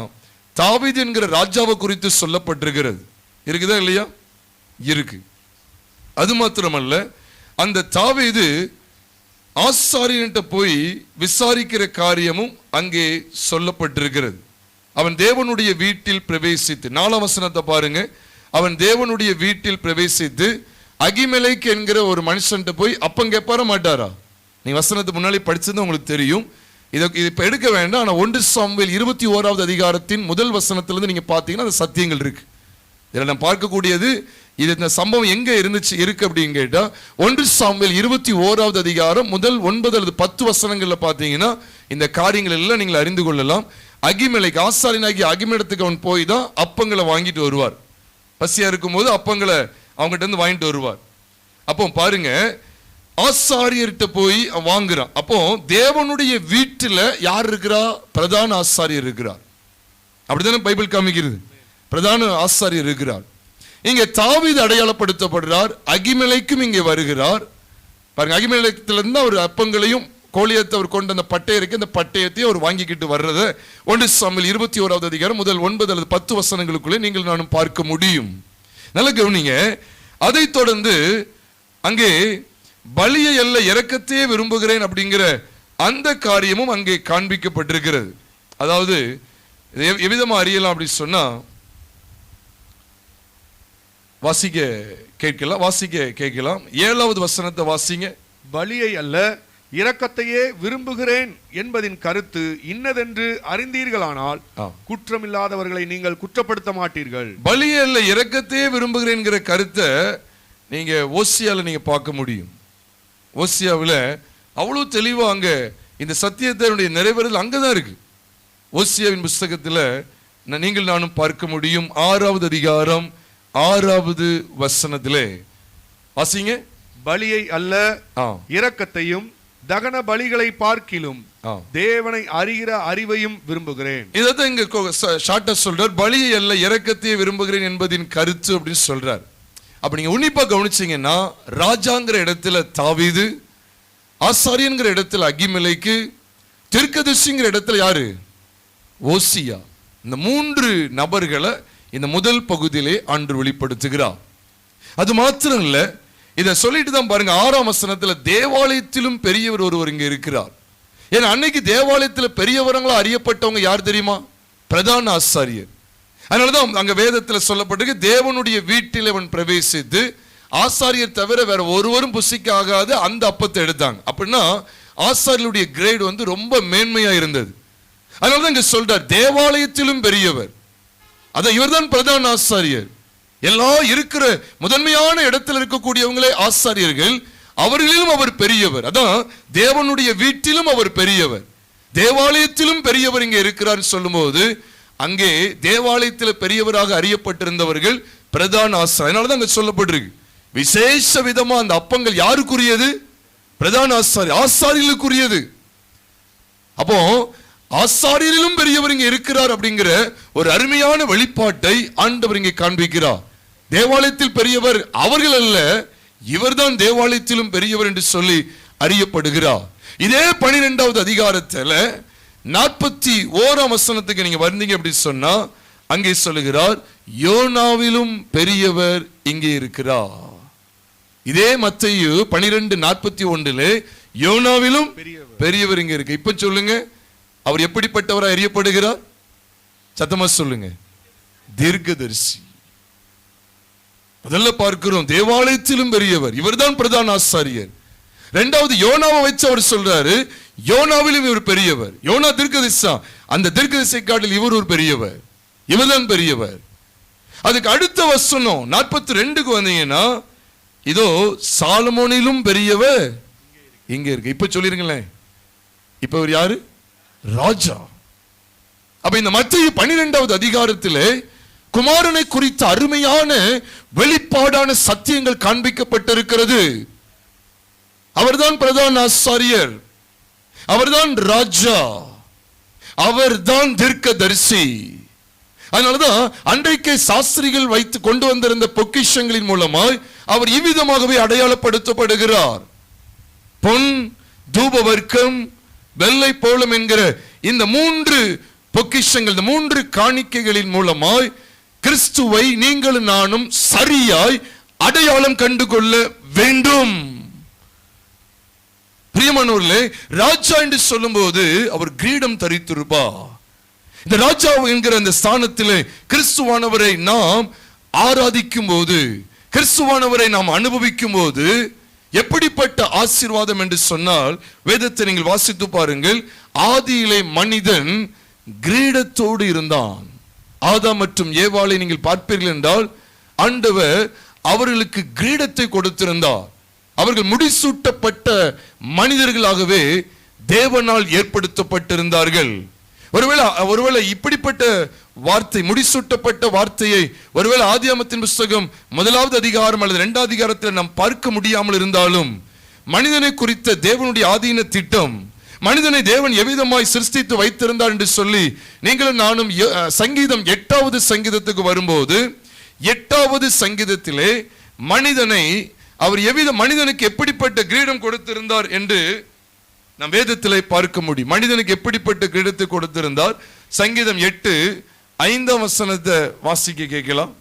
தாவீது என்கிற ராஜாவை குறித்து சொல்லப்பட்டிருக்கிறது. இருக்குதா இல்லையா? இருக்கு. அது மாத்திரமல்ல, அந்த தாவீது ஆசாரியன்ட்ட போய் விசாரிக்கிற காரியமும் அங்கே சொல்லப்பட்டிருக்கிறது. அவன் தேவனுடைய வீட்டில் பிரவேசித்து, 4ஆம் வசனத்தை பாருங்க. அவன் தேவனுடைய வீட்டில் பிரவேசித்து அகிமெலேக் என்கிற ஒரு மனுஷன்ட்ட போய் அப்பம் கேட்பார மாட்டாரா? நீ வசனத்துக்கு முன்னாடி படிச்சது உங்களுக்கு தெரியும். இதை இப்ப எடுக்க வேண்டாம். ஆனா 1 சாமுவேல் 21வது அதிகாரத்தின் முதல் வசனத்திலிருந்து நீங்க பாத்தீங்கன்னா அந்த சத்தியங்கள் இருக்கு. இதில் நான் பார்க்கக்கூடியது, இது இந்த சம்பவம் எங்க இருக்கு அப்படின்னு கேட்டா 1 சாமுவேல் 21வது அதிகாரம் முதல் 9 அல்லது 10 வசனங்கள்ல பாத்தீங்கன்னா இந்த காரியங்கள் எல்லாம் நீங்கள் அறிந்து கொள்ளலாம். அகிமெலேக், ஆசாரியனாகிய அகிமெலேத்துக்கு அவன் போய் தான் அப்பங்களை வாங்கிட்டு வருவார். பசியா இருக்கும் போது அப்பங்களை அவங்ககிட்ட இருந்து வாங்கிட்டு வருவார். அப்போ பாருங்க, ஆசாரியர்கிட்ட போய் வாங்குறான். அப்போ தேவனுடைய வீட்டில் யார் இருக்கிறா? பிரதான ஆசாரியர் இருக்கிறார். அப்படித்தானே பைபிள் காமிக்கிறது. பிரதான ஆசாரியர் இருக்கிறார். இங்க தாவீது அடையாளப்படுத்தப்படுறார். அகிமெலேக்கும் இங்கே வருகிறார். பாருங்க, அகிமெலேக்கிலிருந்து அவர் அப்பங்களையும் கோலியத்தை அவர் கொண்டு அந்த பட்டயருக்கு அந்த பட்டயத்தையும் அவர் வாங்கிக்கிட்டு வர்றத 1 சாமுவேல் 21வது அதிகாரம் முதல் 9 அல்லது 10 வசனங்களுக்குள்ளே நீங்கள் நானும் பார்க்க முடியும். நல்ல கவனிங்க. அதை தொடர்ந்து அங்கே பலியை அல்ல இரக்கத்தையே விரும்புகிறேன் அப்படிங்கிற அந்த காரியமும் அங்கே காண்பிக்கப்பட்டிருக்கிறது. அதாவது எவ்விதமா அறியலாம் அப்படி சொன்னா, வாசிக்க கேட்கலாம். 7வது வசனத்தை வாசிங்க. பலியை அல்ல இரக்கத்தையே விரும்புகிறேன் என்பதின் கருத்து இன்னதென்று அறிந்தீர்களானால் குற்றமில்லாதவர்களை நீங்கள் குற்றப்படுத்த மாட்டீர்கள். பலியை அல்ல இரக்கத்தையே விரும்புகிறேன்ங்கிற கருத்தை நீங்க ஓசியால நீங்க பார்க்க முடியும். ஓசியாவில் அவ்வளவு தெளிவா அங்க இந்த சத்தியத்தினுடைய நிறைவேறல் அங்கதான் இருக்கு. ஓசியாவின் புஸ்தகத்தில் நீங்கள் நானும் பார்க்க முடியும். 6வது அதிகாரம் 6வது வசனத்திலே வாசிங்க. பலியை அல்ல இரக்கத்தையும் தகன பலிகளை பார்க்கிலும் தேவனை அறிகிற அறிவையும் விரும்புகிறேன். இதான் இங்க ஷார்ட்டா சொல்றார். பலியை அல்ல இரக்கத்தையே விரும்புகிறேன் என்பதின் கருத்து அப்படின்னு சொல்றார். அப்ப நீங்க உன்னிப்பா கவனிச்சீங்கன்னா, ராஜாங்கிற இடத்துல தாவீது, ஆசாரியன்கிற இடத்துல அகிமெலேக்கு, தீர்க்கதரிசிங்கிற இடத்துல யாரு? ஓசியா. இந்த 3 நபர்களை இந்த முதல் பகுதியிலே ஆண்டு வெளிப்படுத்துகிறார். அது மாத்திரம் இல்ல, இத சொல்லிட்டு தான் பாருங்க 6ஆம் வசனத்துல தேவாலயத்திலும் பெரியவர் ஒருவர் இங்க இருக்கிறார். ஏன்னா அன்னைக்கு தேவாலயத்துல பெரியவர்களா அறியப்பட்டவங்க யார் தெரியுமா? பிரதான ஆசாரியர். அதனாலதான் அங்க வேதத்துல சொல்லப்பட்டிருக்கு, தேவனுடைய வீட்டில் அவன் பிரவேசித்து ஆசாரியர் தவிர வேற ஒருவரும் புசிக்க ஆகாது அந்த அப்பத்தை எடுத்தாங்க. அப்படின்னா ஆசாரியருடைய கிரேட் வந்து ரொம்ப மேன்மையா இருந்தது. அதனாலதான் இங்க சொல்றார் தேவாலயத்திலும் பெரியவர். அதான் இவர்தான் பிரதான ஆசாரியர். எல்லா இருக்கிற முதன்மையான இடத்துல இருக்கக்கூடியவங்களே ஆசாரியர்கள், அவர்களிலும் அவர் பெரியவர். அதான் தேவனுடைய வீட்டிலும் அவர் பெரியவர், தேவாலயத்திலும் பெரியவர் இங்க இருக்கிறார் சொல்லும்போது அங்கே தேவாலயத்தில் பெரியவராக அறியப்பட்டிருந்தவர்கள் பிரதான ஆசாரியர். அதனாலதான் அங்க சொல்லப்பட்டிருக்கு விசேஷ விதமா அந்த அப்பங்கள் யாருக்குரியது? பிரதான ஆசாரியர்களுக்குரியது. அப்போ ஆசாரியரிலும் பெரியவர் இங்க இருக்கிறார் அப்படிங்கிற ஒரு அருமையான வெளிப்பாட்டை ஆண்டவர் இங்கே காண்பிக்கிறார். தேவாலயத்தில் பெரியவர் அவர்கள் அல்ல, இவர்தான் தேவாலயத்திலும் பெரியவர் என்று சொல்லி அறியப்படுகிறார். இதே 12வது அதிகாரத்துல 41ஆம் வசனத்துக்கு நீங்க வந்தீங்க அப்படி சொன்னா அங்கே சொல்லுகிறார் யோனாவிலும் பெரியவர் இங்கே இருக்கிறார். இதே மத்தேயு 12:41 யோனாவிலும் பெரியவர் இங்க இருக்கு. இப்ப சொல்லுங்க, அவர் எப்படிப்பட்டவராய் அறியப்படுகிறார்? சத்தமா சொல்லுங்க, தீர்க்கதரிசி. முதல்ல பார்க்கிறோம் தேவாலயத்திலும் பெரியவர், இவர்தான் பிரதான ஆசாரியர். இரண்டாவது யோனாவை வச்சு அவர் சொல்றாரு யோனாவிலும் இவர் பெரியவர். யோனா தீர்க்கதரிசி, அந்த தீர்க்கதரிசியை காட்டில் இவர் ஒரு பெரியவர், இவர்தான் பெரியவர். அதுக்கு அடுத்த வசனம் 42க்கு வந்தீங்கன்னா இதோ சாலமோனிலும் பெரியவர் இங்க இருக்கு. இப்ப சொல்லிருங்களேன், இப்ப இவர் யாரு? ராஜா. அப்ப இந்த மத்தேயு 12வது அதிகாரத்திலே குமாரனை குறித்த அருமையான வெளிப்பாடான சத்தியங்கள் காண்பிக்கப்பட்டிருக்கிறது. அவர்தான் பிரதான ஆசாரியர், அவர்தான் ராஜா, அவர்தான் தீர்க்கதரிசி. அதனாலதான் அன்றைக்கே சாஸ்திரிகள் வைத்து கொண்டு வந்திருந்த பொக்கிஷங்களின் மூலமாய் அவர் இவ்விதமாகவே அடையாளப்படுத்தப்படுகிறார். பொன், தூப வர்க்கம், வெள்ளை போலம் என்கிற இந்த 3 பொக்கிஷங்கள், இந்த 3 காணிக்கைகளின் மூலமாய் கிறிஸ்துவை நீங்களும் நானும் சரியாய் அடையாளம் கண்டுகொள்ள வேண்டும். பிரியமானவர்களே, ராஜா என்று சொல்லும் போது அவர் கிரீடம் தரித்திருப்பார். இந்த ராஜா என்கிற அந்த ஸ்தானத்திலே கிறிஸ்துவானவரை நாம் ஆராதிக்கும் போது, கிறிஸ்துவானவரை நாம் அனுபவிக்கும் போது எப்படிப்பட்ட ஆசீர்வாதம் என்று சொன்னால், வேதத்தை நீங்கள் வாசித்து பாருங்கள். ஆதியிலே மனிதன் கிரீடத்தோடு இருந்தான். ஆதாம் மற்றும் ஏவாளை நீங்கள் பார்ப்பீர்கள் என்றால் ஆண்டவர் அவர்களுக்கு கிரீடத்தை கொடுத்திருந்தார். அவர்கள் முடிசூட்டப்பட்ட மனிதர்களாகவே தேவனால் ஏற்படுத்தப்பட்டிருந்தார்கள். ஒருவேளை இப்படிப்பட்ட வார்த்தை, முடிசூட்டப்பட்ட வார்த்தையை ஒருவேளை ஆதியாகமத்தின் புத்தகம் 1வது அதிகாரம் அல்லது 2வது அதிகாரத்தில் நாம் பார்க்க முடியாமல் இருந்தாலும், மனிதனை குறித்த தேவனுடைய ஆதீன திட்டம், மனிதனை தேவன் எவ்விதமாய் சிருஷ்டித்து வைத்திருந்தார் என்று சொல்லி நீங்களும் நானும் சங்கீதம் 8வது சங்கீதத்துக்கு வரும்போது 8வது சங்கீதத்திலே மனிதனை அவர் மனிதனுக்கு எப்படிப்பட்ட கிரீடம் கொடுத்திருந்தார் என்று நாம் வேதத்திலே பார்க்க முடியும். மனிதனுக்கு எப்படிப்பட்ட கிரீடத்தை கொடுத்திருந்தார்? சங்கீதம் 8:5 வசனத்தை வாசிக்க கேட்கலாம்.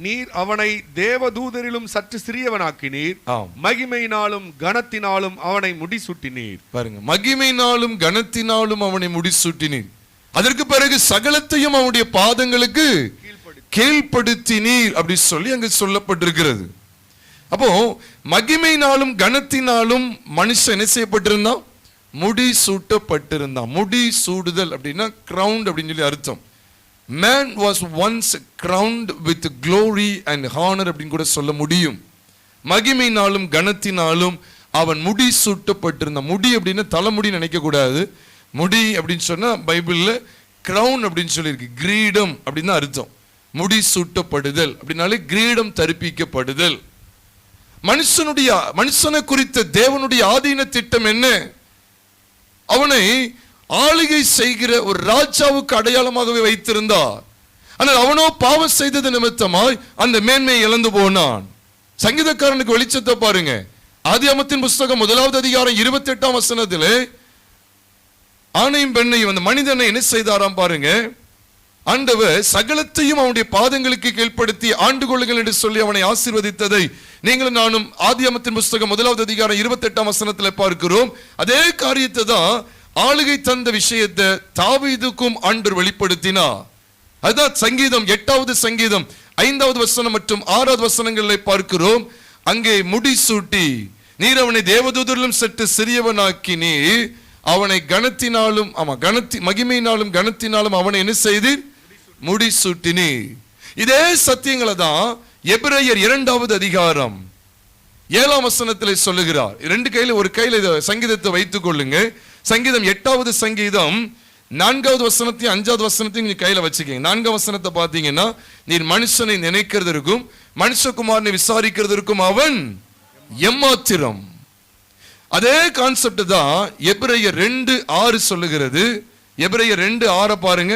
நீர் அவனை தேவதூதரிலும் சற்று சிறியவனாக்கினீர், மகிமையினாலும் கனத்தினாலும் அவனை முடிசூட்டினீர். பாருங்க, மகிமையினாலும் கனத்தினாலும் அவனை முடிசூட்டினீர். அதற்கு பிறகு சகலத்தையும் அவனுடைய பாதங்களுக்கு கீழ்ப்படுத்தினீர் அப்படி சொல்லி அங்கு சொல்லப்பட்டிருக்கிறது. அப்போ மகிமையினாலும் கனத்தினாலும் மனுஷன் என்ன செய்யப்பட்டிருந்தான்? முடி சூட்டப்பட்டிருந்தான். முடி சூடுதல் அப்படின்னா கிரவுண்ட் அப்படின்னு சொல்லி அர்த்தம். Man was once crowned with glory and honor அப்படின்னு கூட சொல்ல முடியும். மகிமையினாலும் கனத்தினாலும் அவன் முடி சூட்டப்பட்டிருந்தான். முடி அப்படின்னா தலைமுடி நினைக்க கூடாது. முடி அப்படின்னு சொன்னா பைபிள்ல கிரவுன் அப்படின்னு சொல்லியிருக்கு. கிரீடம் அப்படின்னு அர்த்தம். முடி சூட்டப்படுதல் அப்படின்னாலே கிரீடம் தரிப்பிக்கப்படுதல். மனுஷனை குறித்த தேவனுடைய ஆதீன திட்டம் என்ன? அவனை ஆளுகை செய்கிற ஒரு ராஜாவுக்கு அடையாளமாகவே வைத்திருந்தார். ஆனால் அவனோ பாவம் செய்தது நிமித்தமாய் அந்த மேன்மையை இழந்து போனான். சங்கீதக்காரனுக்கு வெளிச்சத்தை பாருங்க. ஆதியாகமத்தின் புத்தகம் 1வது அதிகாரம் 28ஆம் வசனத்திலே ஆணையும் பெண்ணையும் அந்த மனிதனை என்ன செய்தாராம் பாருங்க. ஆண்டவர் சகலத்தையும் அவனுடைய பாதங்களுக்கு கீழ்ப்படுத்தி ஆண்டு கொள்ளுங்கள் என்று சொல்லி அவனை ஆசீர்வதித்ததை நீங்களும் நானும் ஆதியாகமத்தின் புஸ்தகம் 1வது அதிகாரம் 28ஆம் வசனத்துல பார்க்கிறோம். அதே காரியத்தை தான் ஆளுகை தந்த விஷயத்தை தாவீதுக்கும் ஆண்டவர் வெளிப்படுத்தினார். அதுதான் சங்கீதம் 8வது சங்கீதம் 5வது வசனம் மற்றும் 6வது வசனங்களை பார்க்கிறோம். அங்கே முடிசூட்டி நீர் அவனை தேவதூதரிலும் சற்று சிறியவனாக்கி நீர் அவனை கனத்தினாலும் மகிமையினாலும் கனத்தினாலும் அவனை என்ன செய்தீர்? முடிசூட்டினி. இதே சத்தியங்களை தான் எபிரேயர் 2வது அதிகாரம் 7ஆம் வசனத்தில் சொல்லுகிறார். ரெண்டு கையில ஒரு கையில சங்கீதத்தை வைத்துக் கொள்ளுங்க. சங்கீதம் 8வது சங்கீதம் 4வது வசனத்தையும் 5வது வசனத்தையும் நீங்க கையில வச்சுக்கீங்க. 4ஆம் வசனத்தை பார்த்தீங்கன்னா நீர் மனுஷனை நினைக்கிறதற்கும் மனுஷகுமாரனை விசாரிக்கிறதற்கும் அவன் எம்மாத்திரம். அதே கான்செப்ட் தான் எபிரேயர் 2:6 சொல்லுகிறது. எபிரேயர் 2:6 பாருங்க.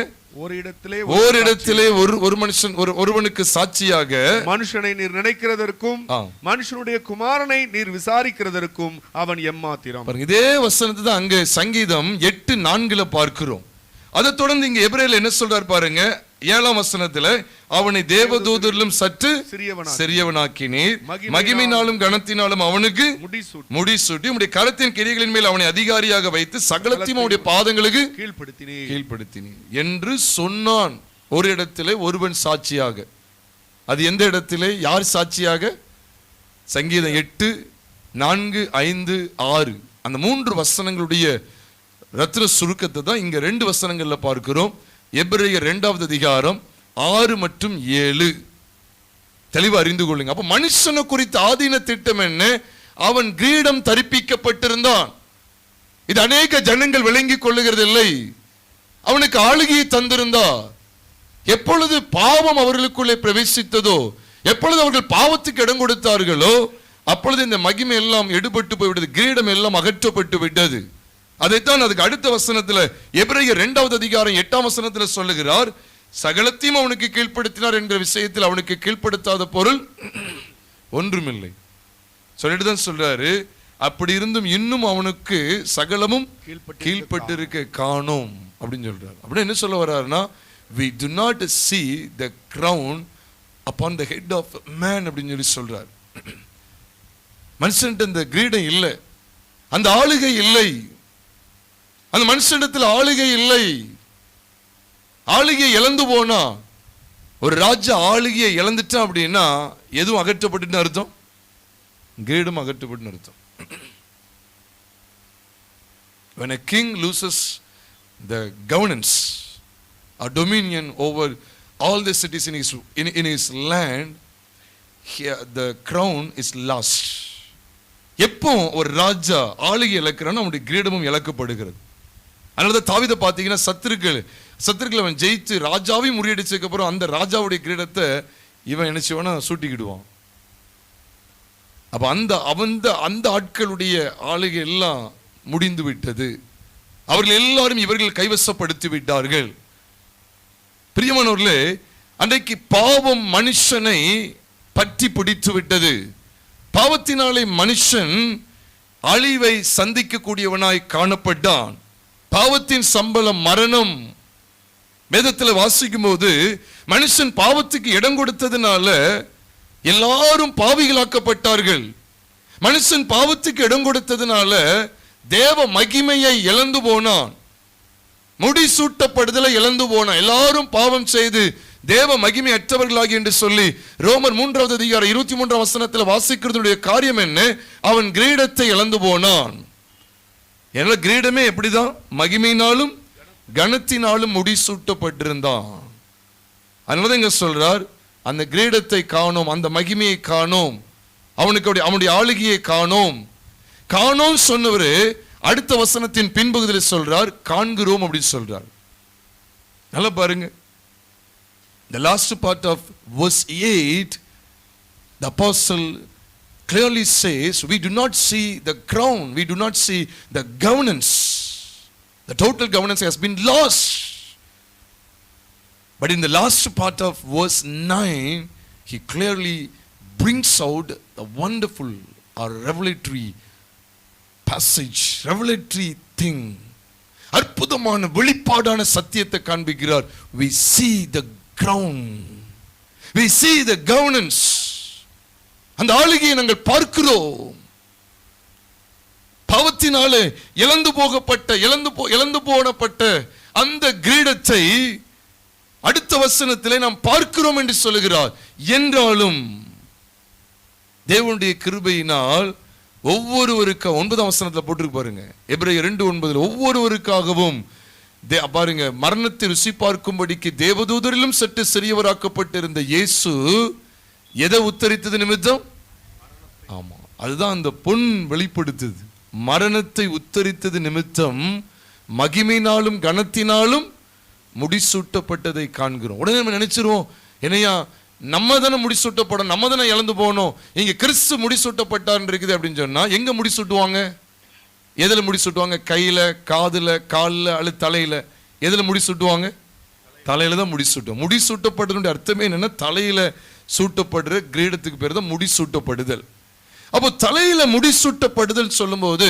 ஓரிடத்திலே ஒரு மனுஷன் ஒருவனுக்கு சாட்சியாக மனுஷனை நீர் நினைக்கிறதற்கும் மனுஷனுடைய குமாரனை நீர் விசாரிக்கிறதற்கும் அவன் எம்மாத்திரம். இதே வசனத்தை தான் அங்க சங்கீதம் 8:4 பார்க்கிறோம். அதை தொடர்ந்து இங்க எபிரேயர்ல என்ன சொல்றார் பாருங்க. 7ஆம் வசனத்துல அவனை தேவதூதரிலும் சற்று சிறியவனாக்கினீர் மகிமையினாலும் கனத்தினாலும் அவனுக்கு முடிசூட்டி உம்முடைய கரத்தின் கிரியைகளின் மேல் அவனை அதிகாரியாக வைத்து சகலத்தையும் அவனுடைய பாதங்களுக்கு கீழ்ப்படுத்தினீர் என்று சொன்னான். ஒரு இடத்திலே ஒருவன் சாட்சியாக. அது எந்த இடத்திலே யார் சாட்சியாக? சங்கீதம் 8, 4, 5, 6 அந்த 3 வசனங்களுடைய ரத்ன சுருக்கத்தை தான் இங்க 2 வசனங்கள்ல பார்க்கிறோம். எபிரேயர் 2வது அதிகாரம் 6 மற்றும் 7 தெளிவு அறிந்து கொள்ளுங்க. அப்ப மனுஷனை குறித்த ஆதீன திட்டம் என்ன? அவன் கிரீடம் தரிப்பிக்கப்பட்டிருந்தான். இது அநேக ஜனங்கள் விளங்கிக் கொள்ளுகிறது இல்லை. அவனுக்கு ஆளுகையை தந்திருந்தா எப்பொழுது பாவம் அவர்களுக்குள்ளே பிரவேசித்ததோ, எப்பொழுது அவர்கள் பாவத்துக்கு இடம் கொடுத்தார்களோ அப்பொழுது இந்த மகிமை எல்லாம் எடுபட்டு போய்விட்டது, கிரீடம் எல்லாம் அகற்றப்பட்டு விட்டது. அதைத்தான் அதுக்கு அடுத்த வசனத்துல எபிரேயர் 2வது அதிகாரம் 8ஆம் வசனத்துல சொல்லுகிறார். சகலத்தையும் அவனுக்கு கீழ்ப்படுத்தினார் என்ற விஷயத்தில் அவனுக்கு கீழ்ப்படுத்தாத பொருள் ஒன்றுமில்லை சொல்லிட்டு தான் சொல்றாரு. அப்படி இருந்தும் இன்னும் அவனுக்கு சகலமும் கீழ்பட்டு இருக்க காணோம் அப்படின்னு சொல்றாரு. அப்படின்னு என்ன சொல்ல வர்றாருன்னா, we do not see the crown upon the head of man அப்படின்னு சொல்லி சொல்றாரு. மனுஷன்ட்ட இந்த கிரீடம் இல்லை, அந்த ஆளுகை இல்லை, அந்த மனுஷனிடத்தில் ஆளுகை இல்லை. ஆளுகையை இழந்து போனா, ஒரு ராஜா ஆளுகையை இழந்துட்டான் அப்படின்னா எதுவும் அகற்றப்பட்டு அர்த்தம்? கிரீடம் அகற்றப்பட்டு அர்த்தம். When a king loses the governance or dominion over all the cities in his land, the crown is lost. எப்போ ஒரு ராஜா ஆளுகை இழக்கிறான்னு அவனுடைய கிரீடமும் இழக்கப்படுகிறது. அதனாலதான் தாவீதை பார்த்தீங்கன்னா சத்துருக்கள் அவன் ஜெயிச்சு ராஜாவையும் முறியடிச்சதுக்கு அப்புறம் அந்த ராஜாவுடைய கிரீடத்தை இவன் என்ன செய்வானா சூட்டிக்கிடுவான். அப்ப அந்த ஆட்களுடைய ஆளுகை எல்லாம் முடிந்து விட்டது. அவர்கள் எல்லாரும் இவர்கள் கைவசப்படுத்தி விட்டார்கள். பிரியமானவர்களே, அன்றைக்கு பாவம் மனுஷனை பற்றி பிடித்து விட்டது. பாவத்தினாலே மனுஷன் அழிவை சந்திக்க கூடியவனாய் காணப்பட்டான். பாவத்தின் சம்பளம் மரணம். வேதத்தில் வாசிக்கும் போது மனுஷன் பாவத்துக்கு இடம் கொடுத்ததுனால எல்லாரும் பாவிகளாக்கப்பட்டார்கள். மனுஷன் பாவத்துக்கு இடம் கொடுத்ததுனால தேவ மகிமையை இழந்து போனான், முடிசூட்டப்படுதலை இழந்து போனான். எல்லாரும் பாவம் செய்து தேவ மகிமை அற்றவர்களாகி என்று சொல்லி ரோமர் 3வது அதிகாரம் 23ஆம் வசனத்தில் வாசிக்கிறதுடைய காரியம் என்ன? அவன் கிரீடத்தை இழந்து போனான். ஏன்னா கிரீடமே எப்படிதான்? மகிமையினாலும் கனத்தினாலும் முடிசூட்டப்பட்டிருந்தான். அதனால இங்க சொல்றார், அந்த கிரீடத்தை காணோம், அந்த மகிமையை காணோம், அவனுடைய ஆளுகையை காணோம். சொன்னவரு அடுத்த வசனத்தின் பின்பகுதியில் சொல்றார் காண்கிறோம் அப்படின்னு சொல்றார். நல்லா பாருங்க. The last part of verse 8, the apostle clearly says, we do not see the crown, we do not see the governance. The total governance has been lost. But in the last part of verse 9, he clearly brings out the wonderful or revelatory passage, revelatory thing. அற்புதமான வெளிப்பாடான சத்தியத்தை காண்பிக்கிறார். we see the ground, we see the governance. அந்த ஆளுகையை நாங்கள் பார்க்கிறோம். பாவத்தினாலே இழந்து போனப்பட்ட அந்த கிரீடத்தை அடுத்த வசனத்திலே நாம் பார்க்கிறோம் என்று சொல்லுகிறார். என்றாலும் தேவனுடைய கிருபையினால் ஒவ்வொருவருக்கா 9ஆம் வசனத்துல போட்டிருக்கு பாருங்க, எபிரேயர் 2:9 ஒவ்வொருவருக்காகவும் பாருங்க, மரணத்தை ருசி பார்க்கும்படிக்கு தேவதூதரிலும் சற்று சிறியவராக்கப்பட்டிருந்த இயேசு எதை உத்தரித்தது நிமித்தம்? ஆமா, அதுதான் அந்த பொன் வெளிப்படுத்துது. மரணத்தை உத்தரித்தது நிமித்தம் மகிமையினாலும் கனத்தினாலும் முடிசூட்டப்பட்டதை காண்கிறோம். உடனே நம்ம நினைச்சிருவோம், என்னையா நம்ம தானே முடிசூட்டப்படும், நம்ம தானே இழந்து போனோம், இங்க கிறிஸ்து முடிசூட்டப்பட்டார் இருக்குது அப்படின்னு சொன்னா எங்க முடிசூட்டுவாங்க? எதுல முடிசூட்டுவாங்க? கையில, காதுல, காலில் அல்லது தலையில? எதுல முடிசூட்டுவாங்க? தலையில தான் முடிசூட்டும். முடிசூட்டப்படுறதுடைய அர்த்தமே என்னன்னா, தலையில சூட்டப்படுற கிரீடத்துக்கு பேர் தான் முடிசூட்டப்படுதல். அப்போ தலையில முடிசூட்டப்படுதல் சொல்லும்போது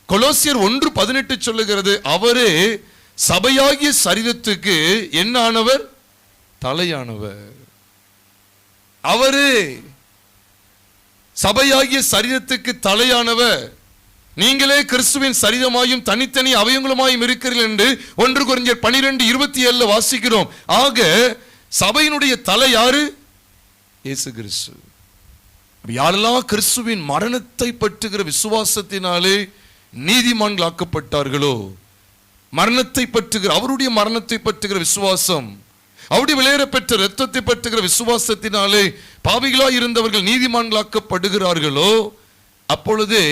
கொலோசியர் 1:18 சொல்லுகிறது, அவரே சபையாகிய சரீரத்துக்கு என்ன ஆனவர்? தலையானவர். அவரே சபையாகிய சரீரத்துக்கு தலையானவர். நீங்களே கிறிஸ்துவின் சரீரமாயும் தனித்தனி அவயங்களுமாயும் இருக்கிறீர்கள் என்று 1 கொரிந்தியர் 12:27 வாசிக்கிறோம். ஆக சபையினுடைய தலை யாரு? இயேசு கிறிஸ்து. யாரெல்லாம் கிறிஸ்துவின் மரணத்தை பற்றுகிற விசுவாசத்தினாலே நீதிமான்களாக்கப்பட்டார்களோ, மரணத்தை பற்றுகிற அவருடைய மரணத்தை பற்றுகிற விசுவாசம், அவருடைய விலையேற பெற்ற இரத்தத்தை பற்றுகிற விசுவாசத்தினாலே பாவிகளாய் இருந்தவர்கள் நீதிமான்களாக்கப்படுகிறார்களோ, அப்பொழுதே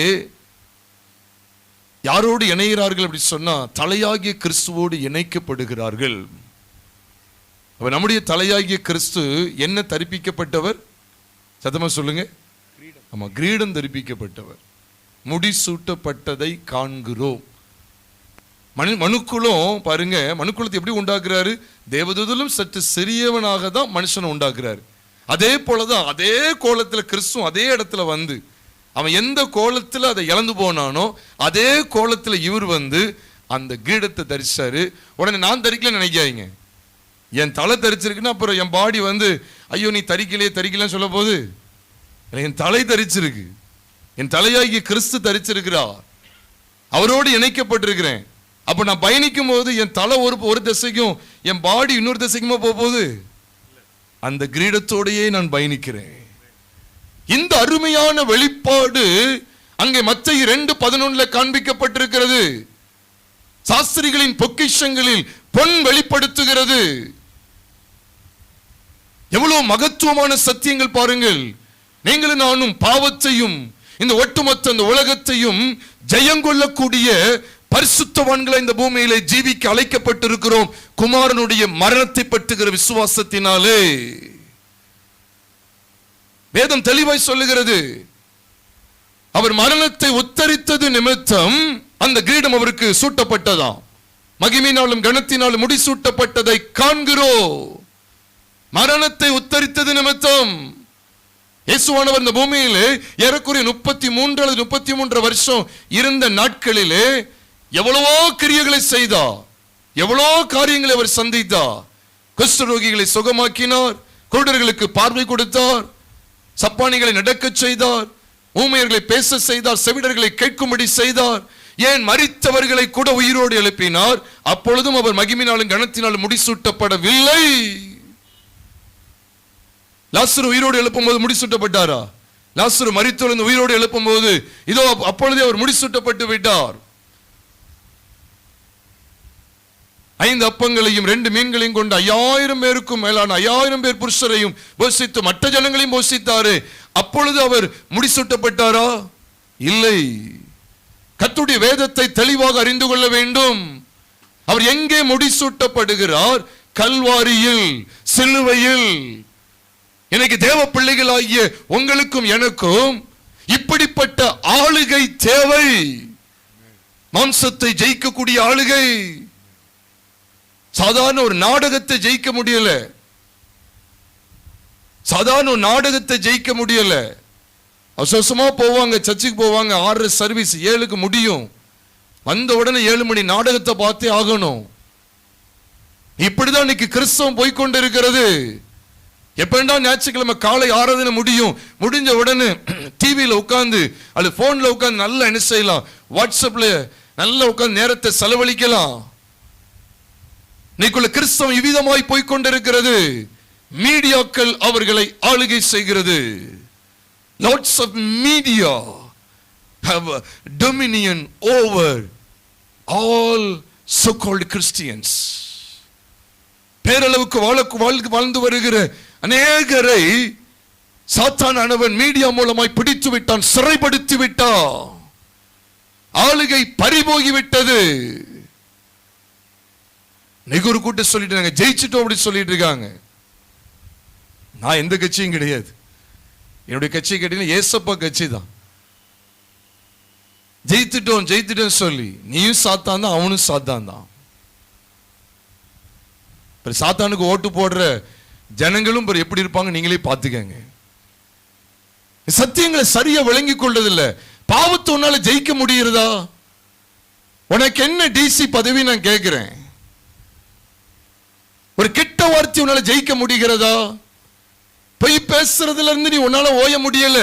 யாரோடு இணைகிறார்கள் அப்படி சொன்னா, தலையாகிய கிறிஸ்துவோடு இணைக்கப்படுகிறார்கள். நம்முடைய தலையாகிய கிறிஸ்து என்ன தரிப்பிக்கப்பட்டவர்? சத்தமா சொல்லுங்க. ஆமா, கிரீடம் தரிப்பிக்கப்பட்டவர், முடிசூட்டப்பட்டதை காண்கிறோம். மனுக்குலம் பாருங்க, மனுக்குலத்தை எப்படி உண்டாக்குறாரு? தேவதூதலும் சற்று சிறியவனாக தான் மனுஷனை உண்டாக்குறாரு. அதே போலதான் அதே கோலத்துல கிறிஸ்துவும் அதே இடத்துல வந்து, அவன் எந்த கோலத்துல அதை இழந்து போனானோ அதே கோலத்துல இவர் வந்து அந்த கிரீடத்தை தரிச்சாரு. உடனே நான் தரிக்கல நினைக்காதீங்க, என் தலை தரிச்சிருக்குன்னா அப்புறம் என் பாடி வந்து ஐயோ நீ தரிக்கலைன்னு சொல்ல போது, என் தலை தரிச்சிருக்கு, என் தலையாகிய கிறிஸ்து தரிச்சிருக்கிறார், அவரோடு இணைக்கப்பட்டிருக்கிறேன். அப்ப நான் பயணிக்கும் போது என் தலை ஒரு திசைக்கும் என் பாடி இன்னொரு திசைக்குமா போகுது? அந்த கிரீடத்தோடையே நான் பயணிக்கிறேன். இந்த அருமையான வெளிப்பாடு அங்கே மத்தேயு 2:11 காண்பிக்கப்பட்டிருக்கிறது. சாஸ்திரிகளின் பொக்கிஷங்களில் பொன் வெளிப்படுத்துகிறது. எவ்வளவு மகத்துவமான சத்தியங்கள் பாருங்கள். நீங்களும் நானும் பாவத்தையும் இந்த ஒட்டுமொத்த இந்த உலகத்தையும் ஜெயங்கொள்ளக்கூடிய பரிசுத்தவான்களை இந்த பூமியிலே ஜீவிக்க அழைக்கப்பட்டிருக்கிறோம், குமாரனுடைய மரணத்தை பற்றுகிற விசுவாசத்தினாலே. வேதம் தெளிவாய் சொல்லுகிறது, அவர் மரணத்தை உத்தரித்தது நிமித்தம் அந்த கிரீடம் அவருக்கு சூட்டப்பட்டதாம். மகிமையினாலும் கனத்தினாலும் முடிசூட்டப்பட்டதை காண்கிறோம். மரணத்தை உத்தரித்தது நிமித்தம் இயேசுவானவர் இந்த பூமியிலே ஏறக்குறைய 33 அல்லது 33 வருஷம் இருந்த நாட்களிலே எவ்வளவோ கிரியைகளை செய்தார், எவ்வளோ காரியங்களை அவர் சந்தித்தார். குஷ்டரோகிகளை சுகமாக்கினார், குருடர்களுக்கு பார்வை கொடுத்தார், சப்பானிகளை நடக்க செய்தார், ஊமையர்களை பேச செய்தார், செவிடர்களை கேட்கும்படி செய்தார், ஏன் மரித்தவர்களை கூட உயிரோடு எழுப்பினார். அப்பொழுதும் அவர் மகிமையினாலும் கனத்தினாலும் முடிசூட்டப்படவில்லை. லாசரு உயிரோடு எழுப்பும் போது முடிசூட்டப்பட்டாரா? லாசரு மரித்தொழுந்து உயிரோடு எழுப்பும் போது இதோ அப்பொழுதே அவர் முடிசூட்டப்பட்டு விட்டார். 5 அப்பங்களையும் 2 மீன்களையும் கொண்டு 5000 பேருக்கும் மேலான 5000 பேர் புருஷரையும் போஷித்து மற்ற ஜனங்களையும் போஷித்தாரு. அப்பொழுது அவர் முடிசூட்டப்பட்டாரா? இல்லை. கர்த்தருடைய வேதத்தை தெளிவாக அறிந்து கொள்ள வேண்டும். அவர் எங்கே முடிசூட்டப்படுகிறார்? கல்வாரியில், சிலுவையில். எனக்கு தேவ பிள்ளைகளாகிய உங்களுக்கும் எனக்கும் இப்படிப்பட்ட ஆளுகை தேவை. மாம்சத்தை ஜெயிக்கக்கூடிய ஆளுகை. சாதாரண ஒரு நாடகத்தை ஜெயிக்க முடியல, சாதாரண ஒரு நாடகத்தை ஜெயிக்க முடியல. அவசரமா போவாங்க, சர்ச்சுக்கு போவாங்க, 6 சர்வீஸ் 7க்கு முடியும். வந்த உடனே 7 மணி நாடகத்தை பார்த்தே ஆகணும். இப்படிதான் இன்னைக்கு கிறிஸ்தவம் போய்கொண்டு இருக்கிறது. எப்படா ஞாயிற்றுக்கிழமை காலை ஆராதனை முடிஞ்ச உடனே டிவியில உட்கார்ந்து அல்லது போன்ல உட்கார்ந்து நல்லா என்ன செய்யலாம், வாட்ஸ்அப்ல நல்லா உட்கார்ந்து நேரத்தை செலவழிக்கலாம். இன்னைக்குள்ள கிறிஸ்தவம் இவ்விதமாய் போய்கொண்டிருக்கிறது. மீடியாக்கள் அவர்களை ஆளுகை செய்கிறது. Lots of media have a dominion over all so-called Christians. பேரளவுக்கு வாழ்ந்து வருகிற அநேகரை சாத்தானானவன் மீடியா மூலமாய் பிடித்து விட்டான், சிறைப்படுத்தி விட்டான். ஆளுகை பறிபோகி விட்டது. ஒரு கூட்டம் சொல்லிட்டு ஜெயிச்சிட்டோம் அப்படி சொல்லிட்டு இருக்காங்க. நான் எந்த கட்சியும் கிடையாது. என்னுடைய கட்சி கேட்டீங்கன்னா ஏசப்பா கட்சி தான். ஜெயித்துட்டோம் சொல்லி நீயும் சாத்தான் தான், அவனும் சாத்தான் தான். சாத்தானுக்கு ஓட்டு போடுற ஜனங்களும் எப்படி இருப்பாங்க நீங்களே பார்த்துக்கங்க. சத்தியங்களை சரியா விளங்கி கொள்றதில்லை. பாவத்தை உன்னால ஜெயிக்க முடிகிறதா? உனக்கு என்ன டிசி பதவி நான் கேட்கிறேன். ஒரு கெட்ட வார்த்தை உன்னால ஜெயிக்க முடிகிறதா? பொய் பேசுறதுல இருந்து நீ உன்னால ஓய முடியல.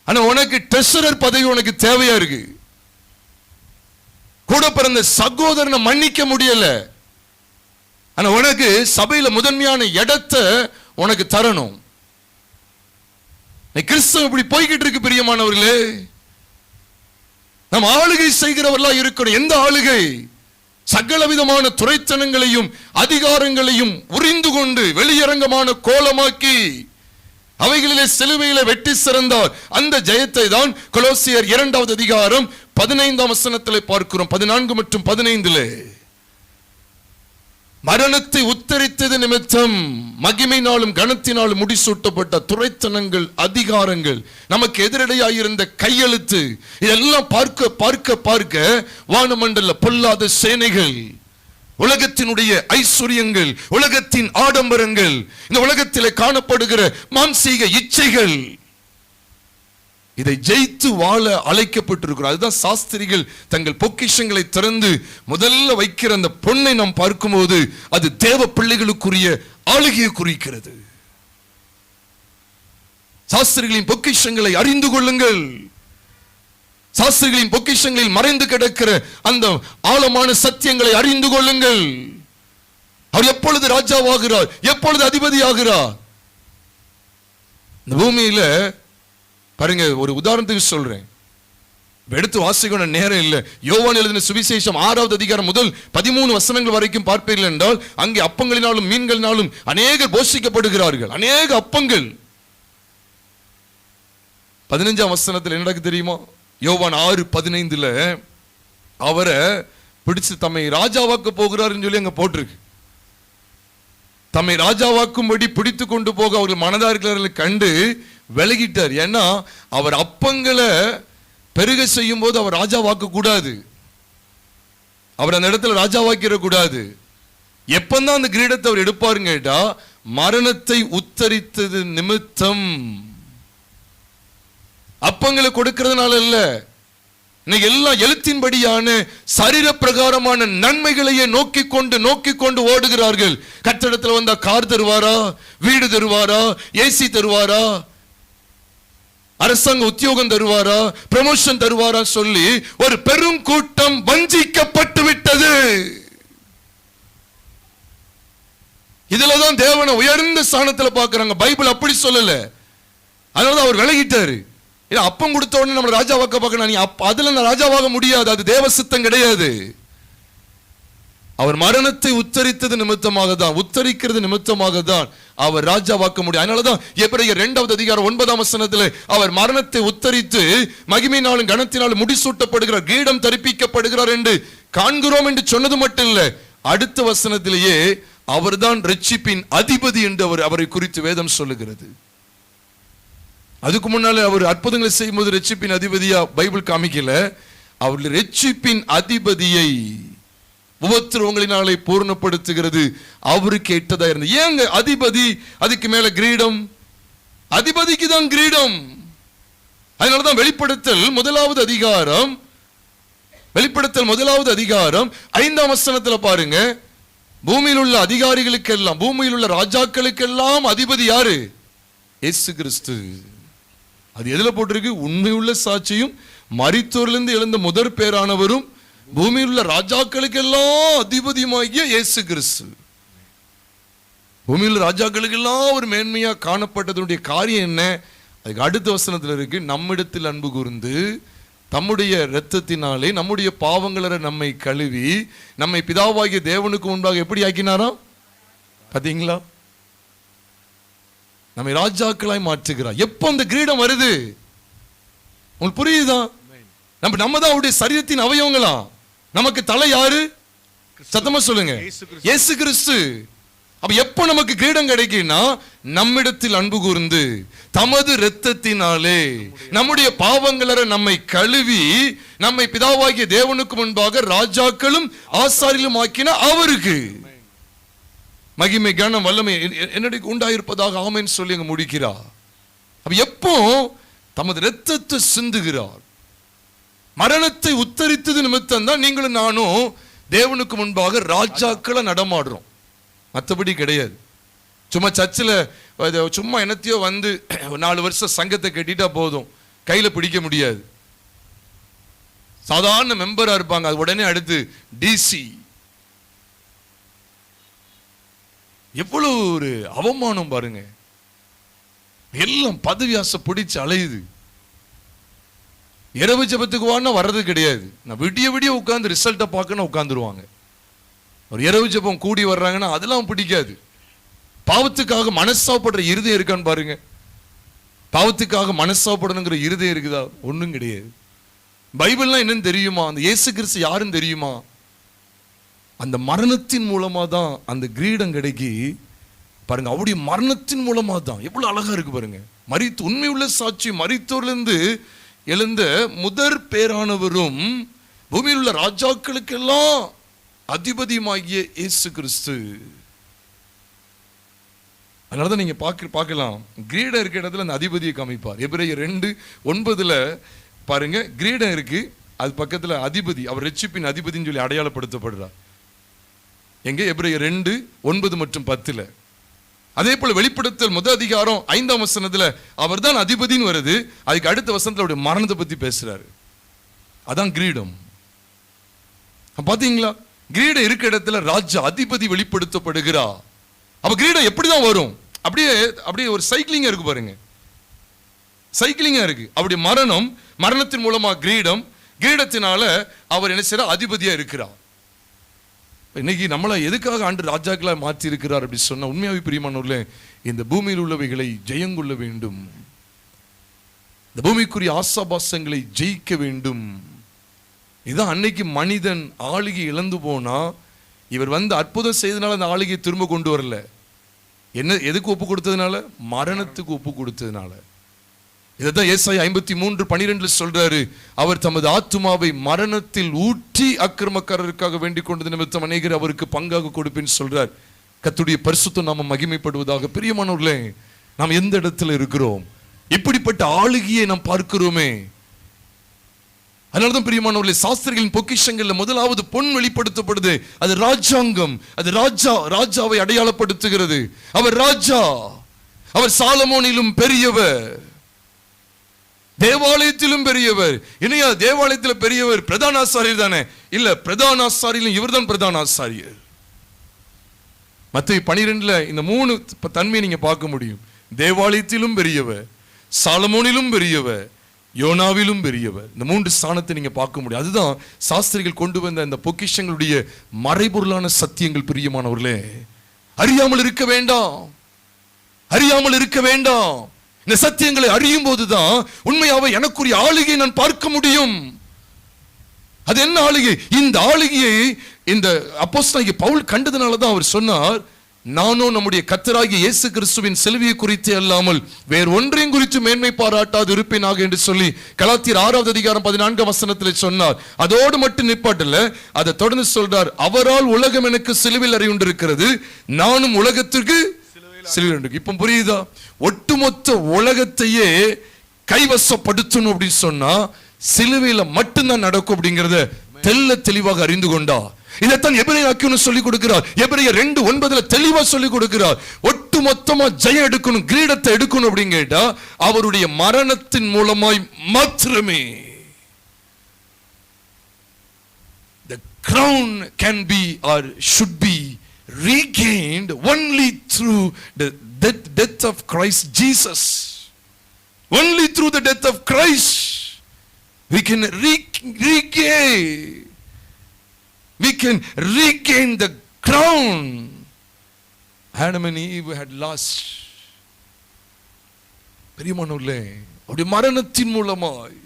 ஆனா உனக்கு ட்ரெஷரர் பதவி உனக்கு தேவையா இருக்கு. கூட பிறந்த சகோதரனை மன்னிக்க முடியல. ஆனா உனக்கு சபையில முதன்மையான இடத்தை உனக்கு தரணும். கிறிஸ்தவம் இப்படி போய்கிட்டு இருக்கு பிரியமானவர்களே. நாம் ஆளுகை செய்கிறவர்களா இருக்கணும். எந்த ஆளுகை? சகல விதமான துரைத்தனங்களையும் அதிகாரங்களையும் உரிந்து கொண்டு வெளியரங்கமான கோலமாக்கி அவைகளிலே சிலுவையிலே வெட்டி சிறந்தார். அந்த ஜெயத்தை தான் கொலோசியர் 2வது அதிகாரம் 15ஆம் வசனத்திலே பார்க்கிறோம். 14 மற்றும் 15. மரணத்தை உத்தரித்தது நிமித்தம் மகிமையினாலும் கனத்தினாலும் முடிசூட்டப்பட்ட துரைத்தனங்கள் அதிகாரங்கள் நமக்கு எதிரடையாயிருந்த கையெழுத்து இதெல்லாம் பார்க்க பார்க்க பார்க்க வானமண்டல பொல்லாத சேனைகள், உலகத்தினுடைய ஐஸ்வர்யங்கள், உலகத்தின் ஆடம்பரங்கள், இந்த உலகத்திலே காணப்படுகிற மாம்சீக இச்சைகள், இதை ஜெயித்து வாழ அழைக்கப்பட்டிருக்கிறோம். அதுதான் சாஸ்திரிகள் தங்கள் பொக்கிஷங்களை திறந்து முதல்ல வைக்கிற அந்த பொன்னை நாம் பார்க்கும்போது அது தேவ பிள்ளைகளுக்குரிய ஆளுகையை குறிக்கிறது. சாஸ்திரிகளின் பொக்கிஷங்களை அறிந்து கொள்ளுங்கள். சாஸ்திரிகளின் பொக்கிஷங்களில் மறைந்து கிடக்கிற அந்த ஆழமான சத்தியங்களை அறிந்து கொள்ளுங்கள். அவர் எப்பொழுது ராஜாவாகிறார், எப்பொழுது அதிபதி ஆகிறார்? இந்த பூமியில பாருங்க, ஒரு உதாரணத்துக்கு சொல்றேன், எடுத்து வாசிக்கணும் நேரம் இல்லை. யோவான் எழுதின சுவிசேஷம் 6வது அதிகாரம் முதல் 13 வசனங்கள் வரைக்கும் பார்ப்பீர்கள் என்றால் அங்கே அப்பங்களினாலும் மீன்களினாலும் அநேகர் போஷிக்கப்படுகிறார்கள். அநேக அப்பங்கள். 15ஆம் வசனத்தில் என்ன நடக்கு தெரியுமா? யோவான் 6:15 அவரை பிடிச்சு தம்மை ராஜாவாக்க போகிறாருன்னு சொல்லி அங்க போட்டிருக்கு. தம்மை ராஜாவாக்கும்படி பிடித்து கொண்டு போக அவர்கள் மனதா இருக்கிறவர்களை கண்டு விலகிட்டார். ஏன்னா அவர் அப்பங்களை பெருக செய்யும் போது அவர் ராஜாவாக்க கூடாது. அவர் அந்த இடத்துல ராஜாவாக்கிற கூடாது. எப்பந்தான் அந்த கிரீடத்தை அவர் எடுப்பாருங்க கேட்டா மரணத்தை உத்தரித்தது நிமித்தம். அப்பங்களை கொடுக்கிறதுனால இல்ல. இன்னைக்கு எல்லாம் எழுத்தின்படியான சரீர பிரகாரமான நன்மைகளையே நோக்கி கொண்டு ஓடுகிறார்கள். கட்டடத்தில் வந்தா கார் தருவாரா, வீடு தருவாரா, ஏசி தருவாரா, அரசாங்க உத்தியோகம் தருவாரா, ப்ரமோஷன் தருவாரா சொல்லி ஒரு பெரும் கூட்டம் வஞ்சிக்கப்பட்டு விட்டது. இதுலதான் தேவனை உயர்ந்த ஸ்தானத்துல பாக்குறாங்க. பைபிள் அப்படி சொல்லல. அதனாலதான் அவர் விலகிட்டாரு. அப்பம் கொடுத்த உடனே நம்ம ராஜாவாக்க பார்க்கணும். அதுல நான் ராஜாவாக முடியாது. அது தேவ சித்தம் கிடையாது. அவர் மரணத்தை உத்தரித்தது நிமித்தமாக தான், உத்தரிக்கிறது நிமித்தமாக தான் அவர் ராஜாவாக்க முடியும். அதனாலதான் எபிரேயர் 2வது அதிகாரம் 9ஆம் வசனத்தில் அவர் மரணத்தை உத்தரித்து மகிமையினாலும் கனத்தினாலும் முடிசூட்டப்படுகிறார், கிரீடம் தரிப்பிக்கப்படுகிறார் என்று காண்கிறோம் என்று சொன்னது மட்டும் இல்ல, அடுத்த வசனத்திலேயே அவர்தான் ரட்சிப்பின் அதிபதி என்று அவரை குறித்து வேதம் சொல்லுகிறது. அதுக்கு முன்னால அவர் அற்புதங்களை செய்யும் போது ரட்சிப்பின் அதிபதியா பைபிள் காமிக்கல. அவருடைய ரட்சிப்பின் அதிபதியை உபத்திரவங்களினாலே பூர்ணப்படுத்துகிறது அவருக்கு ஏற்றதா இருந்தது. ஏங்க அதிபதி, அதுக்கு மேல கிரீடம், அதிபதிக்கு தான் கிரீடம். அதனாலதான் வெளிப்படுத்தல் 1வது அதிகாரம் வெளிப்படுத்தல் 1வது அதிகாரம் 5ஆம் வசனத்துல பாருங்க, பூமியில் உள்ள அதிகாரிகளுக்கெல்லாம், பூமியில் உள்ள ராஜாக்களுக்கெல்லாம் அதிபதி யாரு? இயேசு கிறிஸ்து. அது எதுல போட்டிருக்கு? உண்மையுள்ள சாட்சியும் மரித்தோரிலிருந்து எழுந்த முதற் பேரானவரும் பூமியில் உள்ள ராஜாக்களுக்கெல்லாம் அதிபதியுமாகிய இயேசு கிறிஸ்து. பூமியில் ராஜாக்களுக்கெல்லாம் ஒரு மேன்மையா காணப்பட்டதனுடைய காரியம் என்ன? அதுக்கு அடுத்த வசனத்தில் இருக்கு, நம்மிடத்தில் அன்பு கூர்ந்து தம்முடைய இரத்தத்தினாலே நம்முடைய பாவங்கள நம்மை கழுவி நம்மை பிதாவாகிய தேவனுக்கு முன்பாக எப்படி ஆக்கினாராம்? பாத்தீங்களா? நம்மை ராஜாக்களாய் மாற்றுகிறார். எப்போ அந்த கிரீடம் வருது? உங்களுக்கு புரியுதா? நம்ம தான் அவருடைய சரீரத்தின் அவயவங்களா? நமக்கு தலை யாரு? சத்தமா சொல்லுங்க, இயேசு கிறிஸ்து. அப்ப எப்ப நமக்கு கிரீடம் கிடைக்கும்னா, நம்மிடத்தில் அன்பு கூர்ந்து தமது இரத்தத்தினாலே நம்முடைய பாவங்கள நம்மை கழுவி நம்மை பிதாவாகிய தேவனுக்கு முன்பாக ராஜாக்களும் ஆசாரிலும் ஆக்கின அவருக்கு மகிமை கனம் வல்லமை என்னுடைய உண்டாயிருப்பதாக ஆமென் சொல்லி அங்க முடிக்கிறார். அப்ப எப்போ தமது இரத்தத்தை சிந்துகிறார், மரணத்தை உத்தரித்தது நிமித்தம் தான் நீங்களும் நானும் தேவனுக்கு முன்பாக ராஜாக்களை நடமாடுறோம். மற்றபடி கிடையாது. சும்மா சர்ச்சில் சும்மா என்னத்தையோ வந்து 4 வருஷம் சங்கத்தை கட்டிட்டா போதும், கையில பிடிக்க முடியாது. சாதாரண மெம்பரா இருப்பாங்க, அது உடனே அடுத்து டிசி. எவ்வளவு ஒரு அவமானம் பாருங்க. எல்லாம் பதவி ஆசை பிடிச்சு அலையுது. இரவு ஜெபத்துக்கு வான்னா வர்றது கிடையாது. நான் விடிய விடிய உட்கார்ந்து ரிசல்ட்டை பார்க்கணும் உட்கார்ந்துருவாங்க. ஒரு இரவு ஜெபம் கூடி வர்றாங்கன்னா அதெல்லாம் பிடிக்காது. பாவத்துக்காக மனசாப்படுற இருதயம் இருக்கான்னு பாருங்க. பாவத்துக்காக மனசாப்படணுங்கிற இருதயம் இருக்குதா? ஒன்றும் கிடையாது. பைபிள்லாம் என்னன்னு தெரியுமா? அந்த இயேசு கிறிஸ்து யாருன்னு தெரியுமா? அந்த மரணத்தின் மூலமா தான் அந்த கிரீடம் கிடைக்கி பாருங்க. அவருடைய மரணத்தின் மூலமா தான். எவ்வளவு அழகா இருக்கு பாருங்க. மரித்து உண்மை உள்ள சாட்சி மரித்தோர்லேருந்து எழுந்த முதற் பேரானவரும் பூமியில் உள்ள ராஜாக்களுக்கெல்லாம் அதிபதியுமாகிய இயேசு கிறிஸ்து. அதனாலதான் நீங்க பார்க்கலாம், கிரீடம் இருக்க இடத்துல அந்த அதிபதியை காமிப்பார். எபிரேயர் 2:9 பாருங்க, கிரீடம் இருக்கு, அது பக்கத்துல அதிபதி, அவர் ரட்சிப்பின் அதிபதின்னு சொல்லி அடையாளப்படுத்தப்படுறார். எங்க? எபிரேயர் 2:9 மற்றும் 10. அதே போல வெளிப்படுத்தல் 1 அதிகாரம் 5ஆம் வசனத்துல அவர் தான் அதிபதின்னு வருது. அதுக்கு அடுத்த வசனத்துல அவருடைய மரணத்தை பத்தி பேசுறாரு. அதான் கிரீடம். பாத்தீங்களா? கிரீடம் இருக்க இடத்துல ராஜா அதிபதி வெளிப்படுத்தப்படுகிறா. அப்ப கிரீடம் எப்படிதான் வரும்? அப்படியே ஒரு சைக்கிளிங்கா இருக்கு பாருங்க. சைக்கிளிங்கா இருக்கு. அப்படி மரணத்தின் மூலமா கிரீடம், கிரீடத்தினால அவர் என்ன செய்யற? அதிபதியா இருக்கிறார். இன்னைக்கு நம்மளை எதுக்காக ஆண்டு ராஜாக்களா மாற்றி இருக்கிறார் அப்படி சொன்ன உண்மையாவே பிரியமானவர்களே, இந்த பூமியில் உள்ளவைகளை ஜெயங்கொள்ள வேண்டும், இந்த பூமிக்குரிய ஆசாபாசங்களை ஜெயிக்க வேண்டும். இதான் அன்னைக்கு மனிதன் ஆளுகை இழந்து போனா, இவர் வந்து அற்புதம் செய்தனால அந்த ஆளுகையை திரும்ப கொண்டு வரல. எதுக்கு ஒப்பு கொடுத்ததுனால? மரணத்துக்கு ஒப்பு கொடுத்ததுனால. இதைத்தான் ஏசாயா 53:12 சொல்றாரு, அவர் தமது ஆத்துமாவை மரணத்தில் ஊற்றி அக்கிரமக்காரருக்காக வேண்டிக் கொண்டது நிமித்தம் அநேகர் அவருக்கு பங்காக கொடுப்பேன்னு சொல்றார். கர்த்தருடைய பரிசுத்தம் நாம மகிமைப்படுவதாக. பிரியமானவர்களே, நாம் எந்த இடத்துல இருக்கிறோம்? இப்படிப்பட்ட ஆளுகையை நாம் பார்க்கிறோமே. அதனால்தான் பிரியமானவர்களே, சாஸ்திரிகளின் பொக்கிஷங்கள்ல முதலாவது பொன் வெளிப்படுத்தப்படுது. அது ராஜாங்கம். அது ராஜாவை அடையாளப்படுத்துகிறது. அவர் ராஜா, அவர் சாலமோனிலும் பெரியவர், தேவாலயத்திலும் பெரியவர். இனியா தேவாலயத்தில் பெரியவர் பிரதான ஆசாரியர் தானே? இல்ல, பிரதான ஆசாரியிலும் இவர் தான் பிரதான ஆசாரியர். மத்தேயு 12 இந்த 3 தன்மையை நீங்க பார்க்க முடியும். தேவாலயத்திலும் பெரியவர், சாலமோனிலும் பெரியவர், யோனாவிலும் பெரியவர். இந்த 3 ஸ்தானத்தை நீங்க பார்க்க முடியும். அதுதான் சாஸ்திரிகள் கொண்டு வந்த இந்த பொக்கிஷங்களுடைய மறைபொருளான சத்தியங்கள். பிரியமானவர்களே, அறியாமல் இருக்க வேண்டாம், அறியாமல் இருக்க வேண்டாம். இந்த சத்தியங்களை அறியும் போதுதான் உண்மையாவே எனக்குரிய ஆளுகையை நான் பார்க்க முடியும். அது என்ன ஆளுகை? இந்த ஆளுகையை இந்த அப்போஸ்தலனாகிய பவுல் கண்டதனாலதான் அவர் சொன்னார், நானும் நம்முடைய கர்த்தராகிய இயேசு கிறிஸ்துவின் சிலுவையை குறித்து அல்லாமல் வேறு ஒன்றையும் குறித்து மேன்மை பாராட்டாது இருப்பேனாக என்று சொல்லி கலாத்தியர் 6வது அதிகாரம் 14ஆம் வசனத்தில் சொன்னார். அதோடு மட்டும் நிப்பாட்டல, அதை தொடர்ந்து சொல்றார், அவரால் உலகம் எனக்கு சிலுவையில் அறிவுண்டிருக்கிறது, நானும் உலகத்திற்கு சிலுவையில். இப்ப புரியுதா? ஒட்டுமொத்த உலகத்தையே கைவசப்படுத்தணும் அப்படின்னு சொன்னா சிலுவையில மட்டும்தான் நடக்கும் அப்படிங்கறத தெல்ல தெளிவாக அறிந்து கொண்டா. இதைத்தான் எபிரேயர் சொல்லிக் கொடுக்கிறார். எபிரேயர் 2:9 தெளிவா சொல்லிக் கொடுக்கிறார். ஒட்டு மொத்தமா ஜெயம் எடுக்கணும், கிரீடத்தை எடுக்கணும் அப்படின்னு கேட்டா அவருடைய மரணத்தின் மூலமாய் மாத்திரமே. The crown can be or should be regained only through the death of Christ Jesus. Only through the death of Christ we can regain the crown Adam and Eve had lost. பிரியமானவர்களே, அவருடைய மரணத்தின் மூலமாய்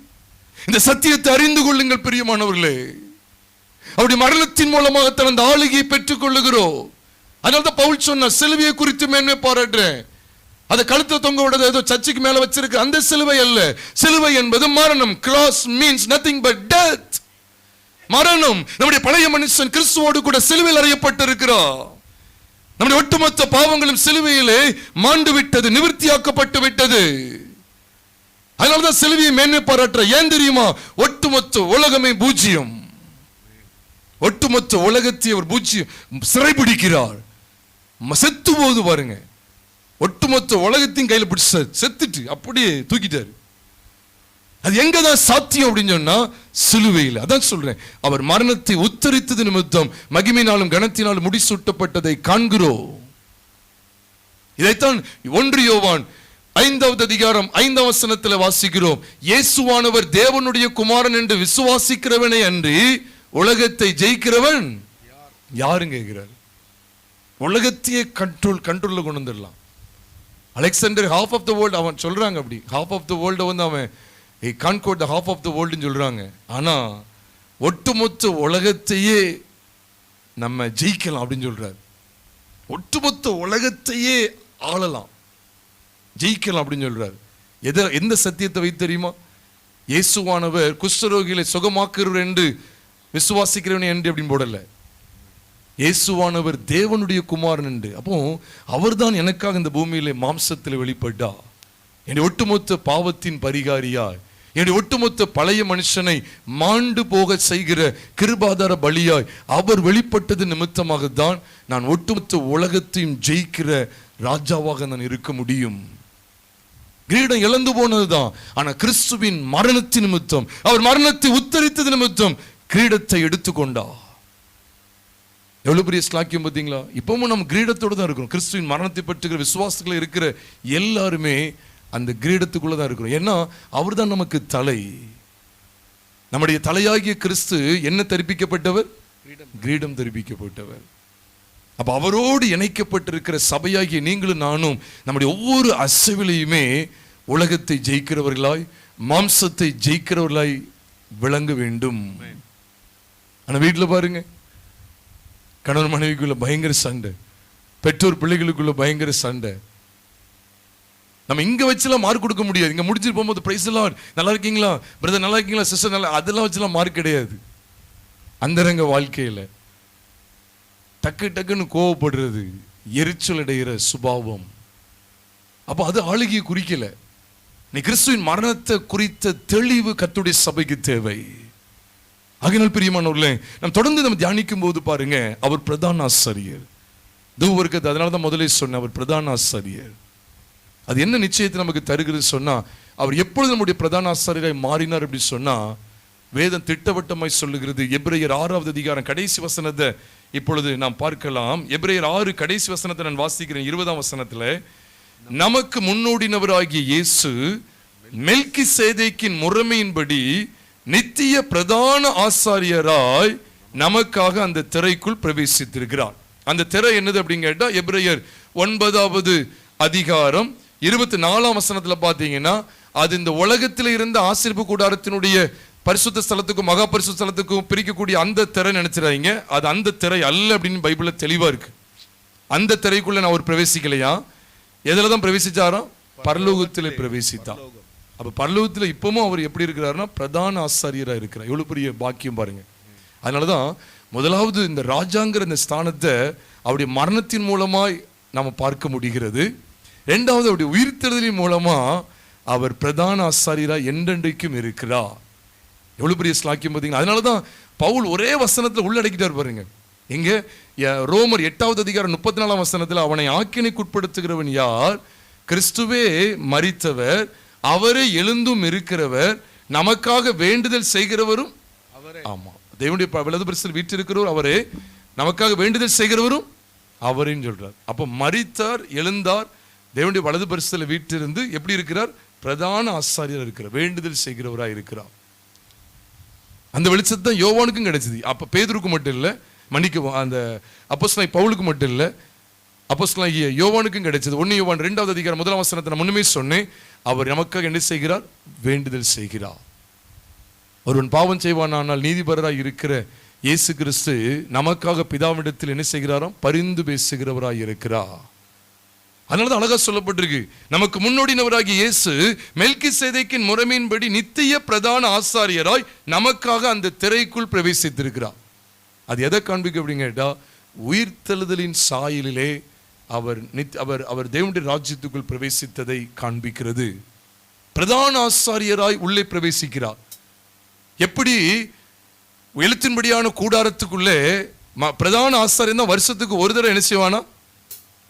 இந்த சத்தியத்தை அறிந்து கொள்ளுங்கள். பிரியமானவர்களே, அவருடைய மரணத்தின் மூலமாக அந்த ஆளுகையை பெற்றுக் கொள்ளுகிறோம். அதனால்தான் பவுல் சொன்னார், சிலுவையை குறித்து மேன்மை பாராட்டுறேன். அதை கழுத்துல தொங்க விடாத ஏதோ சர்ச்சுக்கு மேல வச்சிருக்க அந்த சிலுவை அல்ல. சிலுவை என்பது மரணம். Cross means nothing but death. மரணம். நம்முடைய பழைய மனுஷன் கிறிஸ்துவோடு கூட சிலுவையில் அறையப்பட்டிருக்கிறார். நம்முடைய ஒட்டுமொத்த பாவங்களும் சிலுவையிலே மாண்டு விட்டது, நிவர்த்தியாக்கப்பட்டு விட்டது. அதனால்தான் சிலுவையை மேன்மை பாராட்டுற. ஏன் தெரியுமா? ஒட்டுமொத்த உலகமே பூஜ்யம். ஒட்டுமொத்த உலகத்தை அவர் பூஜ்யம் சிறைபிடிக்கிறார். செத்து போது பாருங்க, ஒட்டுமொத்த உலகத்தையும் கையில பிடிச்சார், செத்துட்டு அப்படியே தூக்கிட்டாரு. அது எங்கதான் சாத்தியம் அப்படின்னு சொன்னா சிலுவையில். அதான் சொல்றேன், அவர் மரணத்தை உத்தரித்தது நிமித்தம் மகிமையினாலும் கனத்தினாலும் முடிசூட்டப்பட்டதை காண்கிறோம். இதைத்தான் 1 யோவான் 5வது அதிகாரம் 5ஆம் வசனத்தில் வாசிக்கிறோம். இயேசுவானவர் தேவனுடைய குமாரன் என்று விசுவாசிக்கிறவனே அன்றி உலகத்தை ஜெயிக்கிறவன் யாருங்க கேட்கிறார்? உலகத்தையே கண்ட்ரோல்ல கொண்டு வந்துடலாம். Alexander half of the world அவன் சொல்றாங்க. அப்படி half of the world வந்து அவன் he conquered the half of the world ன்னு சொல்றாங்க. ஆனா ஒட்டுமொத்த உலகத்தையே நம்ம ஜெயிக்கலாம் அப்படின்னு சொல்றாரு. ஒட்டுமொத்த உலகத்தையே ஆளலாம், ஜெயிக்கலாம் அப்படின்னு சொல்றாரு. எந்த சத்தியத்தை வைத்து தெரியுமா? இயேசுவானவர் குஷ்டரோகிகளை சுகமாக்குறவர் என்று விசுவாசிக்கிறவன் என்று அப்படின்னு போடல. இயேசுவானவர் தேவனுடைய குமாரன் என்று. அப்போ அவர்தான் எனக்காக இந்த பூமியிலே மாம்சத்தில் வெளிப்பட்டா, என்னுடைய ஒட்டுமொத்த பாவத்தின் பரிகாரியாய், என்னுடைய ஒட்டுமொத்த பழைய மனுஷனை மாண்டு போக செய்கிற கிருபாதார பலியாய் அவர் வெளிப்பட்டது நிமித்தமாக தான் நான் ஒட்டுமொத்த உலகத்தையும் ஜெயிக்கிற ராஜாவாக நான் இருக்க முடியும். கிரீடம் இழந்து போனதுதான். ஆனா கிறிஸ்துவின் மரணத்தின் நிமித்தம், அவர் மரணத்தை உத்தரித்தது நிமித்தம் கிரீடத்தை எடுத்துக்கொண்டா. எவ்வளவு பெரிய ஸ்லாக்கியம் பார்த்தீங்களா? இப்பவும் நம்ம கிரீடத்தோடு தான் இருக்கிறோம். கிறிஸ்துவின் மரணத்தை பற்றுகிற விசுவாசத்தில் இருக்கிற எல்லாருமே அந்த கிரீடத்துக்குள்ள தான் இருக்கிறோம். ஏன்னா அவர் தான் நமக்கு தலை. நம்முடைய தலையாகிய கிறிஸ்து என்ன தரிப்பிக்கப்பட்டவர்? கிரீடம் தரிப்பிக்கப்பட்டவர். அப்ப அவரோடு இணைக்கப்பட்டிருக்கிற சபையாகிய நீங்களும் நானும் நம்முடைய ஒவ்வொரு அசைவிலையுமே உலகத்தை ஜெயிக்கிறவர்களாய், மாம்சத்தை ஜெயிக்கிறவர்களாய் விளங்க வேண்டும். ஆனா வீட்டுல பாருங்க, கணவன் மனைவிக்குள்ள பயங்கர சண்டை, பெற்றோர் பிள்ளைகளுக்குள்ள பயங்கர சண்டை. நம்ம இங்க வச்சுலாம் மார்க் கொடுக்க முடியாது. இங்க முடிச்சுட்டு போகும்போது பிரைஸ் எல்லாம் நல்லா இருக்கீங்களா பிரதர், நல்லா இருக்கீங்களா சிஸ்டர், நல்லா, அதெல்லாம் வச்சுலாம் மார்க் கிடையாது. அந்தரங்க வாழ்க்கையில டக்குன்னு கோவப்படுறது, எரிச்சல் அடைகிற சுபாவம், அப்ப அது ஆளுகையை குறிக்கல. நீ கிறிஸ்துவின் மரணத்தை குறித்த தெளிவு கர்த்தருடைய சபைக்கு தேவை. ஆகையால் பிரியமானவர்களே, நம்ம தொடர்ந்து நம்ம தியானிக்கும் போது பாருங்க, அவர் பிரதான ஆசாரியர். தூவர்க்கத்தை அதனாலதான் முதலே சொன்ன அவர் பிரதான ஆசாரியர். அது என்ன நிச்சயத்தை நமக்கு தருகிறது சொன்னா, அவர் எப்பொழுது நம்முடைய பிரதான ஆசாரியராய் மாறினார் அப்படி சொன்னா, வேதம் திட்டவட்டமாய் சொல்லுகிறது. எபிரேயர் 6வது அதிகாரம் கடைசி வசனத்தை இப்பொழுது நாம் பார்க்கலாம். எபிரேயர் 6 கடைசி வசனத்தை நான் வாசிக்கிறேன். 20ஆம் வசனத்துல, நமக்கு முன்னோடினவராகிய இயேசு மெல்கிசேதேக்கின் முறைமையின்படி நித்திய பிரதான ஆசாரியராய் நமக்காக அந்த திரைக்குள் பிரவேசித்திருக்கிறார். அந்த திரை என்னது அப்படின்னு கேட்டா, எபிரேயர் 9வது அதிகாரம் 24ஆம் வசனத்துல பாத்தீங்கன்னா, அது இந்த உலகத்தில் இருந்த ஆசரிப்பு கூடாரத்தினுடைய பரிசுத்த ஸ்தலத்துக்கும் மகா பரிசுத்த ஸ்தலத்துக்கும் பிரிக்கக்கூடிய அந்த திரை நினைச்சிடாதீங்க. அது அந்த திரை அல்ல அப்படின்னு பைபிள்ல தெளிவா இருக்கு. அந்த திரைக்குள்ள நான் அவர் பிரவேசிக்கலையா? எதுலதான் பிரவேசிச்சாராம்? பரலோகத்திலே பிரவேசித்தார். அப்ப பரலோகத்துல இப்பவும் அவர் எப்படி இருக்கிறாருன்னா பிரதான ஆசாரியரா இருக்கிறார். எவ்வளவு பெரிய பாக்கியம் பாருங்க. அதனாலதான் முதலாவது இந்த ராஜாங்கிற இந்த ஸ்தானத்தை அவருடைய மரணத்தின் மூலமாய் நாம பார்க்க முடிகிறது. இரண்டாவது அவருடைய உயிர்த்தெழுதலின் மூலமா அவர் பிரதான ஆசாரியரா என்றென்றைக்கும் இருக்கிறார். எவ்வளவு பெரிய ஸ்லாக்கியம் பார்த்தீங்கன்னா. அதனாலதான் பவுல் ஒரே வசனத்துல உள்ளடக்கிட்டார் பாருங்க. இங்க ரோமர் 8வது அதிகாரம் 34ஆம் வசனத்துல அவனை ஆக்கினைக்குட்படுத்துகிறவன் யார்? கிறிஸ்துவே மரித்தவர், அவரே எழுந்தும் இருக்கிறவர், நமக்காக வேண்டுதல் செய்கிறவரும் அவரே. ஆமா, தேவனுடைய வலது பரிசில் வீற்றிருக்கிறவர் அவரே, நமக்காக வேண்டுதல் செய்கிறவரும் அவரேன்னு சொல்றார். அப்ப மரித்தார், எழுந்தார், தேவனுடைய வலது பரிசில் வீற்றிருந்து எப்படி இருக்கிறார்? பிரதான ஆசாரியர் இருக்கிறார், வேண்டுதல் செய்கிறவராக இருக்கிறார். அந்த வெளிச்சத்தை தான் யோவானுக்கும் கிடைச்சது. அப்ப பேதுருக்கு மட்டும் இல்லை, மன்னிக்கவும், அந்த அப்போஸ்தலனாகிய பவுலுக்கு மட்டும் இல்லை, அப்போஸ்தலனாகிய யோவானுக்கும் கிடைச்சது. 1 யோவான் 2வது அதிகாரம் 1ஆம் வசனத்தை நான் முன்னுமே சொன்னேன். அவர் நமக்காக என்ன செய்கிறார்? வேண்டுதல் செய்கிறார். ஒருவன் பாவம் செய்வானால் நீதிபரராய் இருக்கிற இயேசு கிறிஸ்து நமக்காக பிதாவிடத்தில் என்ன செய்கிறாராம்? பரிந்து பேசுகிறவராய் இருக்கிறார். அதனாலதான் அழகா சொல்லப்பட்டிருக்கு, நமக்கு முன்னோடினவராகிய இயேசு மெல்கிசேதேக்கின் முறைமையின்படி நித்திய பிரதான ஆசாரியராய் நமக்காக அந்த திரைக்குள் பிரவேசித்திருக்கிறார். அது எதை காண்பிக்க அப்படின்னு கேட்டா, உயிர்த்தெழுதலின் சாயலிலே அவர் தேவனுடைய ராஜ்யத்துக்குள் பிரவேசித்ததை காண்பிக்கிறது. பிரதான ஆசாரியராய் உள்ளே பிரவேசிக்கிறார். எப்படி எழுத்தின்படியான கூடாரத்துக்குள்ளே பிரதான ஆசாரியன் தான் வருஷத்துக்கு ஒரு தடவை என்ன செய்வானா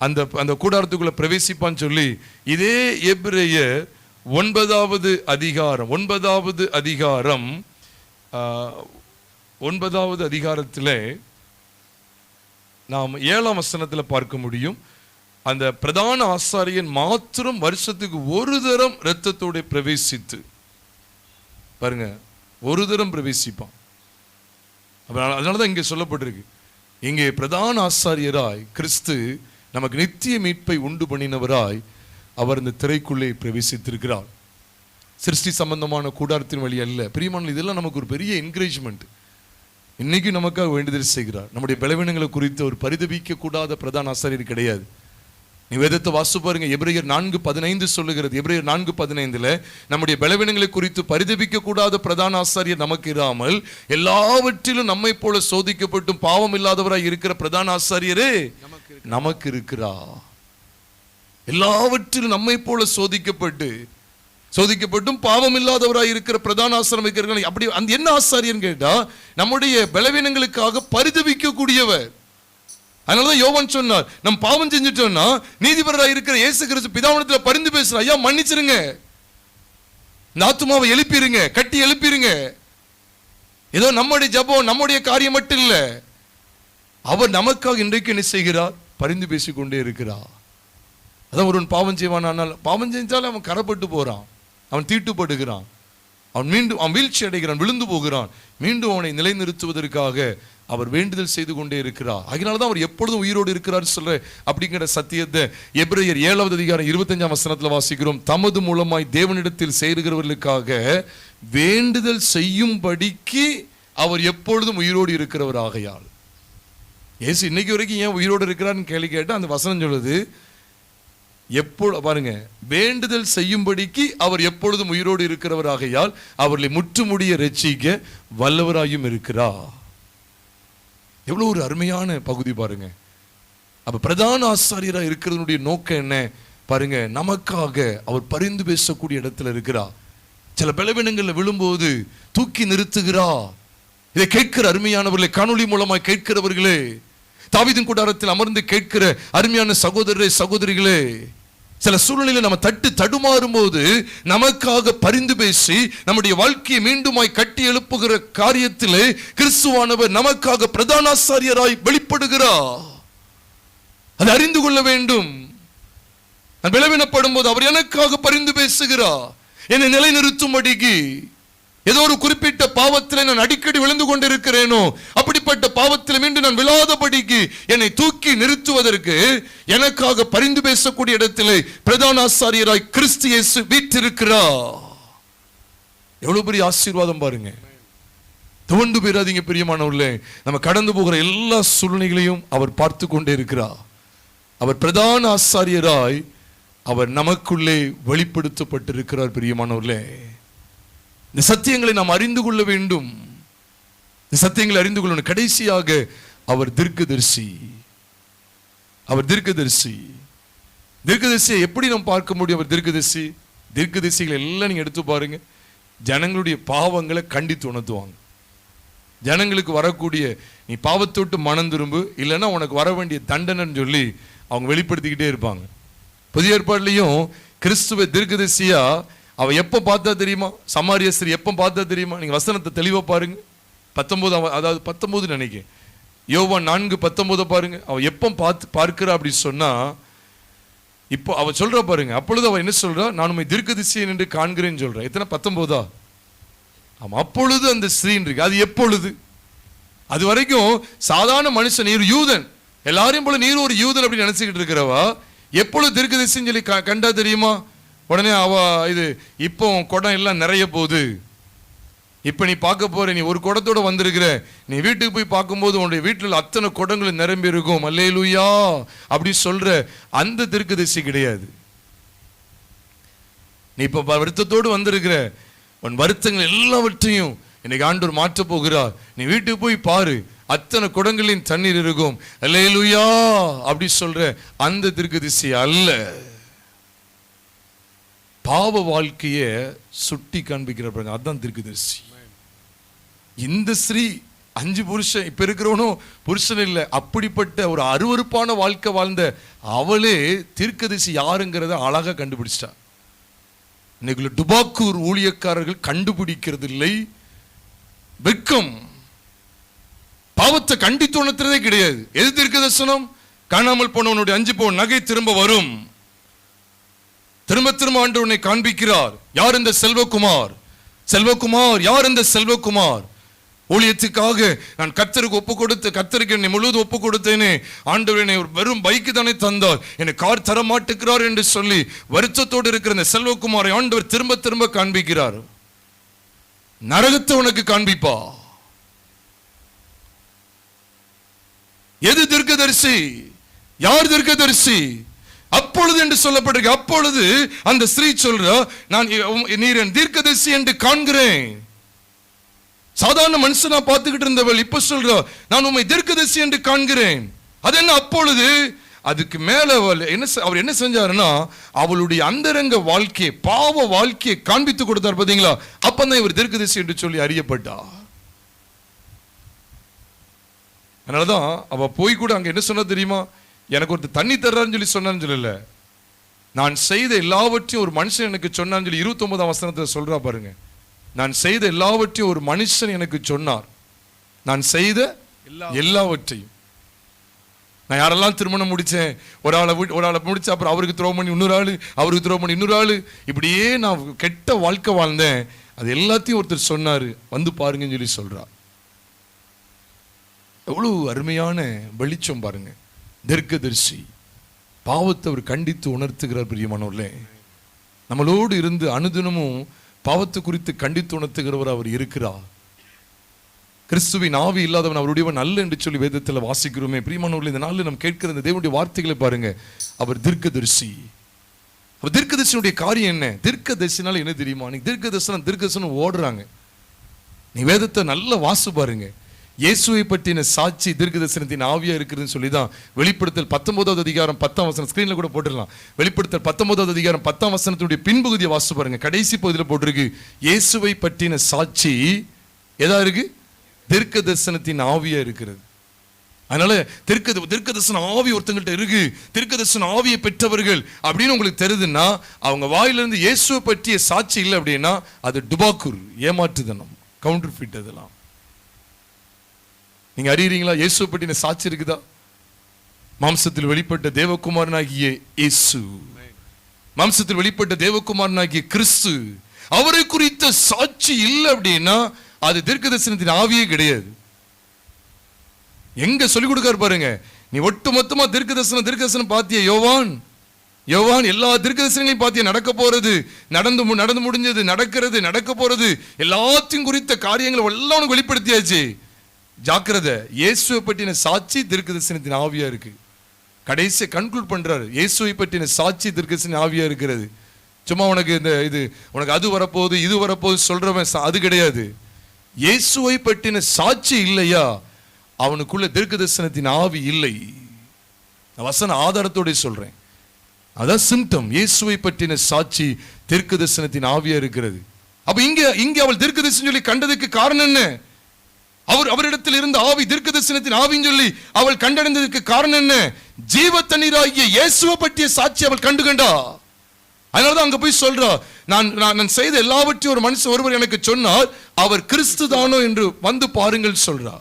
அந்த கூடாரத்துக்குள்ள பிரவேசிப்பான்னு சொல்லி, இதே எபிரேயர் 9வது அதிகாரம் 9வது அதிகாரத்தில் நாம் 7ஆம் வசனத்தில் பார்க்க முடியும். அந்த பிரதான ஆசாரியன் மாத்திரம் வருஷத்துக்கு ஒரு தரம் இரத்தத்தோட பிரவேசித்து பாருங்க, ஒரு தரம் பிரவேசிப்பான். அதனாலதான் இங்கே சொல்லப்பட்டிருக்கு, இங்கே பிரதான ஆசாரியராய் கிறிஸ்து நமக்கு நித்திய மீட்பை உண்டு பண்ணினவராய் அவர் இந்த திரைக்குள்ளே பிரவேசித்திருக்கிறார். சிருஷ்டி சம்பந்தமான கூடாரத்தின் வழி அல்ல பிரியமான, இதெல்லாம் நமக்கு ஒரு பெரிய என்கரேஜ்மெண்ட். இன்னைக்கு நமக்காக வேண்டுதல் செய்கிறார். நம்முடைய பலவீனங்களை குறித்து ஒரு பரிதபிக்க கூடாத பிரதான ஆசாரியர் கிடையாது. நீ வேதத்தை வாசி பாருங்க, எபிரேயர் 4:15 சொல்லுகிறது. எபிரேயர் 4:15 நம்முடைய பலவீனங்களை குறித்து பரிதபிக்க கூடாத பிரதான ஆசாரியர் நமக்கு இராமல் எல்லாவற்றிலும் நம்மை போல சோதிக்கப்பட்டும் பாவம் இல்லாதவராய் இருக்கிற பிரதான ஆசாரியரே நமக்கு இருக்கிறார். எல்லாவற்றிலும் நம்மை போல சோதிக்கப்பட்டும் பாவம் இல்லாதவராய் இருக்கிற பிரதான ஆசாரியர். அப்படி அந்த என்ன ஆசாரியர் கேட்டா, நம்முடைய பலவீனங்களுக்காக பரிதபிக்க கூடியவர். அதனாலதான் யோவான் சொன்னார், நம்ம பாவம் செஞ்சுட்டோம்னா நீதிபரராய் இருக்கிற இயேசு கிறிஸ்து பிதாவிடத்துல பரிந்து பேசுறார், ஐயா மன்னிச்சிருங்க, இந்த ஆத்துமாவை எழுப்பிருங்க, கட்டி எழுப்பிருங்க. ஏதோ நம்முடைய ஜபம் நம்முடைய காரியம் மட்டும் இல்ல, அவர் நமக்காக இன்றைக்கு என்ன செய்கிறார்? பரிந்து பேசிக்கொண்டே இருக்கிறார். அதான் ஒருவன் பாவம் செய்வான், ஆனால் பாவம் செஞ்சாலும் அவன் கரப்பட்டு போறான், அவன் தீட்டுப்படுகிறான், அவன் வீழ்ச்சி அடைகிறான், விழுந்து போகிறான். மீண்டும் அவனை நிலைநிறுத்துவதற்காக அவர் வேண்டுதல் செய்து கொண்டே இருக்கிறார். அதனாலதான் அவர் எப்பொழுதும் உயிரோடு இருக்கிறார் சொல்ற அப்படிங்கிற சத்தியத்தை எபிரேயர் 7வது அதிகாரம் 25ஆம் வசனத்துல வாசிக்கிறோம். தமது மூலமாய் தேவனிடத்தில் சேருகிறவர்களுக்காக வேண்டுதல் செய்யும்படிக்கு அவர் எப்பொழுதும் உயிரோடு இருக்கிறவர் ஆகையால். இயேசு இன்னைக்கு வரைக்கும் ஏன் உயிரோடு இருக்கிறார்னு கேள்வி கேட்டா அந்த வசனம் சொல்லுது, பாருங்க, வேண்டுதல் செய்யும்படிக்கு அவர் எப்பொழுதும் உயிரோடு இருக்கிறவராகையால் அவர்களை முற்றுமுடிய ரட்சிக்க வல்லவராயும் இருக்கிறார். எவ்வளவு ஒரு அருமையான பகுதி பாருங்க. அப்ப பிரதான ஆசாரியராக இருக்கிறதுனுடைய நோக்கம் என்ன பாருங்க, நமக்காக அவர் பரிந்து பேசக்கூடிய இடத்துல இருக்கிறார். சில பலவீனங்கள்ல விழும்போது தூக்கி நிறுத்துகிறார். இதை கேட்கிற அருமையானவர்களே, காணொளி மூலமாக கேட்கிறவர்களே, தாவீதின் கூடாரத்தில் அமர்ந்து கேட்கிற அருமையான சகோதரரே சகோதரிகளே, சில சூழ்நிலையில் நம்ம தடுமாறும் போது நமக்காக பரிந்து பேசி நம்முடைய வாழ்க்கையை மீண்டுமாய் கட்டி எழுப்புகிற காரியத்திலே கிறிஸ்துவானவர் நமக்காக பிரதான ஆசாரியராய் வெளிப்படுகிறார். அதை அறிந்து கொள்ள வேண்டும். நான் பலவீனப்படும் போது அவர் எனக்காக பரிந்து பேசுகிறார், என்னை நிலைநிறுத்தும்படிக்கு. ஏதோ ஒரு குறிப்பிட்ட பாவத்தில் நான் அடிக்கடி விழுந்து கொண்டிருக்கிறேனோ, அப்படிப்பட்ட பாவத்தில் மீண்டும் நான் விழாதபடிக்கு என்னை தூக்கி நிறுத்துவதற்கு எனக்காக பரிந்து பேசக்கூடிய இடத்திலே பிரதான ஆசாரியராய் கிறிஸ்து இயேசு வீற்றிருக்கிறார். எவ்வளவு பெரிய ஆசீர்வாதம் பாருங்க. துவண்டு போயிடாதீங்க பிரியமானவர்களே. நம்ம கடந்து போகிற எல்லா சூழ்நிலைகளையும் அவர் பார்த்து கொண்டே இருக்கிறார். அவர் பிரதான ஆசாரியராய் அவர் நமக்குள்ளே வெளிப்படுத்தப்பட்டிருக்கிறார். பிரியமானவர்களே, இந்த சத்தியங்களை நாம் அறிந்து கொள்ள வேண்டும். இந்த சத்தியங்களை அறிந்து கொள்ளணும். கடைசியாக அவர் தீர்க்கதரிசி. தீர்க்கதரிசியை எப்படி நாம் பார்க்க முடியும்? அவர் தீர்க்கதரிசிகளை எல்லாம் நீங்க எடுத்து பாருங்க, ஜனங்களுடைய பாவங்களை கண்டித்து உணர்த்துவாங்க. ஜனங்களுக்கு வரக்கூடிய நீ பாவத்தை விட்டு மனம் திரும்பு, இல்லைன்னா உனக்கு வர வேண்டிய தண்டனைன்னு சொல்லி அவங்க வெளிப்படுத்திக்கிட்டே இருப்பாங்க. புதிய ஏற்பாடுலையும் கிறிஸ்துவ தீர்க்கதரிசியா அவ எப்ப பார்த்தா தெரியுமா? சமாரிய ஸ்திரீ எப்ப பார்த்தா தெரியுமா? நீங்க வசனத்தை தெளிவா பாருங்க. 19, அதாவது 19 நினைக்கிறேன், யோவான் 4:19 பாருங்க. அவ எப்ப பார்க்கிறா அப்படி சொன்னா, இப்போ அவ சொல்ற பாருங்க. அப்பொழுது அவ என்ன சொல்றா? நான் உம்மை தீர்க்கதரிசியன் என்று காண்கிறேன்னு சொல்றா. எத்தனை? 19. ஆமா, அப்பொழுது அந்த ஸ்திரீ இருக்கு. அது எப்பொழுது? அது வரைக்கும் சாதாரண மனுஷன், நீர் யூதன், எல்லாரையும் போல நீர் ஒரு யூதன் அப்படி நினைச்சுக்கிட்டு இருக்கிறவா எப்பொழுது தீர்க்கதரிசின்னு சொல்லி கண்டா தெரியுமா? உடனே அவ இது இப்போ குடம் எல்லாம் நிறைய போகுது, இப்ப நீ பார்க்க போற, நீ ஒரு குடத்தோட வந்திருக்கிற, நீ வீட்டுக்கு போய் பார்க்கும்போது உன்னுடைய வீட்டில் அத்தனை குடங்களும் நிரம்பி இருக்கும், அல்லேலூயா அப்படி சொல்ற அந்த தீர்க்கதரிசி கிடையாது. நீ இப்ப வருத்தத்தோடு வந்திருக்கிற, உன் வருத்தங்கள் எல்லாவற்றையும் இன்னைக்கு ஆண்டவர் மாற்ற போகிறார், நீ வீட்டுக்கு போய் பாரு, அத்தனை குடங்களின் தண்ணீர் இருக்கும், அல்லேலூயா அப்படி சொல்ற அந்த தீர்க்கதரிசி அல்ல. பாவ வாழ்க்கைய சுட்டி காண்பிக்கிற அதான் தீர்க்கதரிசி. இந்த ஸ்ரீ 5 புருஷன், இப்ப இருக்கிறவனும் புருஷன் இல்லை, அப்படிப்பட்ட ஒரு அருவருப்பான வாழ்க்கை வாழ்ந்த அவளே தீர்க்கதரிசி யாருங்கிறத அழகா கண்டுபிடிச்சிட்டா. இன்னைக்குள்ள டுபாக்கூர் ஊழியக்காரர்கள் கண்டுபிடிக்கிறது இல்லை. வெட்கம், பாவத்தை கண்டித்து உணர்த்துறதே கிடையாது. எது தீர்க்கதரிசனம்? காணாமல் போனவனுடைய 5 பவுன் நகை திரும்ப வரும். திரும்ப திரும்ப ஆண்டவர் உன்னை காண்பிக்கிறார். யார் இந்த செல்வகுமார்? செல்வகுமார் யார்? இந்த செல்வகுமார் ஊழியத்துக்காக நான் கர்த்தருக்கு ஒப்பு கொடுத்து, கர்த்தருக்கு என்னை முழுவதும் ஒப்பு கொடுத்தேனே, ஆண்டவர் என்னை ஒரு வெறும் பைக்கு தானே தந்தார், என்னை கார் தர மாட்டுக்கிறார் என்று சொல்லி வருத்தத்தோடு இருக்கிற இந்த செல்வகுமாரை ஆண்டவர் திரும்ப திரும்ப காண்பிக்கிறார். நரகத்தை உனக்கு காண்பிப்பா. எது தீர்க்கதரிசி? யார் தீர்க்கதரிசி? அப்பொழுது என்று சொல்லப்பட்டிருக்கு. அப்பொழுது அந்த ஸ்திரீ சொல்றா, நான் நீர் என் தீர்க்கதரிசி என்று காண்கிறேன். சாதாரண மனுஷனா பார்த்துக்கிட்டு இருந்தவள் இப்ப சொல்றா, நான் உம்மை தீர்க்கதரிசி என்று காண்கிறேன். அது என்ன அப்பொழுது? அதுக்கு மேல அவர் என்ன செஞ்சாருன்னா, அவளுடைய அந்தரங்க வாழ்க்கையை, பாவ வாழ்க்கையை காண்பித்து கொடுத்தார். பாத்தீங்களா? அப்பதான் இவர் தீர்க்கதரிசி என்று சொல்லி அறியப்பட்டா. அதனாலதான் அவ போய் கூட அங்க என்ன சொன்னா தெரியுமா? எனக்கு ஒரு தண்ணி தர்றான்னு சொல்லி சொன்னான்னு சொல்லல, நான் செய்த எல்லாவற்றையும் ஒரு மனுஷன் எனக்கு சொன்னான்னு சொல்லி 29ஆம் வசனத்துல சொல்றா பாருங்க. நான் செய்த எல்லாவற்றையும் ஒரு மனுஷன் எனக்கு சொன்னார். நான் செய்த எல்லாவற்றையும். நான் யாரெல்லாம் திருமணம் முடிச்சேன், ஒரு ஆளை முடிச்சு அப்புறம் அவருக்கு துரோகம் பண்ணி இன்னொரு ஆளு, அவருக்கு துரோகம் பண்ணி இன்னொரு ஆளு, இப்படியே நான் கெட்ட வாழ்க்கை வாழ்ந்தேன், அது எல்லாத்தையும் ஒருத்தர் சொன்னாரு, வந்து பாருங்கன்னு சொல்லி சொல்றா. எவ்வளவு அருமையான வெளிச்சம் பாருங்க. தீர்க்கதரிசி பாவத்தை அவர் கண்டித்து உணர்த்துகிறார். பிரியமானவர்களே, நம்மளோடு இருந்து அனுதினமும் பாவத்தை குறித்து கண்டித்து உணர்த்துகிறவர் அவர் இருக்கிறார். கிறிஸ்துவின் ஆவி இல்லாதவன் அவருடையவன் அல்ல என்று சொல்லி வேதத்தில் வாசிக்கிறோமே. பிரியமானவர்களே, இந்த நாளில் நம்ம கேட்கிற இந்த தேவனுடைய வார்த்தைகளை பாருங்க. அவர் தீர்க்கதரிசி. அவர் தீர்க்கதரிசனுடைய காரியம் என்ன? தீர்க்கதரிசினால என்ன தெரியுமா? நீ தீர்க்கதரிசனம் ஓடுறாங்க. நீ வேதத்தை நல்ல வாசு பாருங்க. இயேசுவை பற்றின சாட்சி தீர்க்கதரிசனத்தின் ஆவியா இருக்குதுன்னு சொல்லிதான் வெளிப்படுத்தல் 19வது அதிகாரம் 10ஆம் வசனம், ஸ்கிரீன்ல கூட போட்டுடலாம். வெளிப்படுத்தல் 19வது அதிகாரம் 10ஆம் வசனத்துடைய பின்பகுதியை வாசிச்சு பாருங்க. கடைசி பகுதியில் போட்டிருக்கு, இயேசுவை பற்றின சாட்சி எதா இருக்கு? தீர்க்கதரிசனத்தின் ஆவியா இருக்கிறது. அதனால தீர்க்கதரிசன ஆவி ஒருத்தங்கள்ட்ட இருக்கு, தீர்க்கதரிசன ஆவியை பெற்றவர்கள் அப்படின்னு உங்களுக்கு தெரியுதுன்னா, அவங்க வாயிலிருந்து இயேசுவை பற்றிய சாட்சி இல்லை அப்படின்னா அது டுபாக்கூர், ஏமாற்றுதனம், கவுண்டர் ஃபிட். அதெல்லாம் நீங்க அறியறீங்களா? இயேசுவை பற்றின சாட்சி இருக்குதா? மாம்சத்தில் வெளிப்பட்ட தேவகுமாரனாகிய இயேசு, மாம்சத்தில் வெளிப்பட்ட தேவகுமாரனாகிய கிறிஸ்து, அவரை குறித்த சாட்சி இல்லை அப்படின்னா அது தீர்க்கதரிசனத்தின் ஆவியே கிடையாது. எங்க சொல்லிக் கொடுக்காரு பாருங்க. நீ ஒட்டுமொத்தமா தீர்க்கதரிசனம் பாத்திய யோவான் எல்லா தீர்க்கதரிசனங்களையும் பாத்திய, நடக்க போறது, நடந்து முடிஞ்சது, நடக்க போறது, எல்லாத்தையும் குறித்த காரியங்களை எல்லாம் உனக்கு வெளிப்படுத்தியாச்சு. ஜாக்கிரதை, இயேசுவை பற்றின சாட்சி தீர்க்கதரிசனத்தின் ஆவியா இருக்கு. கடைசியை கன்க்ளூட் பண்றாரு, இயேசுவை பற்றின சாட்சி தீர்க்கதரிசனத்தின் ஆவியா இருக்கிறது. சும்மா உனக்கு உனக்கு அது வரப்போகுது இது வரப்போகுது சொல்றவன் அது கிடையாது. இயேசுவை பற்றின சாட்சி இல்லையா, அவனுக்குள்ள தீர்க்கதரிசனத்தின் ஆவி இல்லை. வசன ஆதாரத்தோட சொல்றேன். அதான் சிம்டம். இயேசுவை பற்றின சாட்சி தீர்க்கதரிசனத்தின் ஆவியா இருக்கிறது. அப்ப இங்க அவள் தீர்க்கதரிசனம் சொல்லி கண்டதுக்கு காரணம் என்ன? அவரிடத்தில் இருந்த ஆவி தீர்க்கதரிசனத்தின் ஆவின்னு சொல்லி அவள் கண்டடைந்ததற்கு காரணம் என்ன? ஜீவ தண்ணீராகிய இயேசுவை பற்றிய சாட்சி அவள் கண்டுகண்டா. அதனாலதான் அங்க போய் சொல்றா, நான் செய்த எல்லாவற்றையும் ஒரு மனுஷன் ஒருவர் எனக்கு சொன்னார், அவர் கிறிஸ்து தானோ என்று வந்து பாருங்கள் சொல்றா.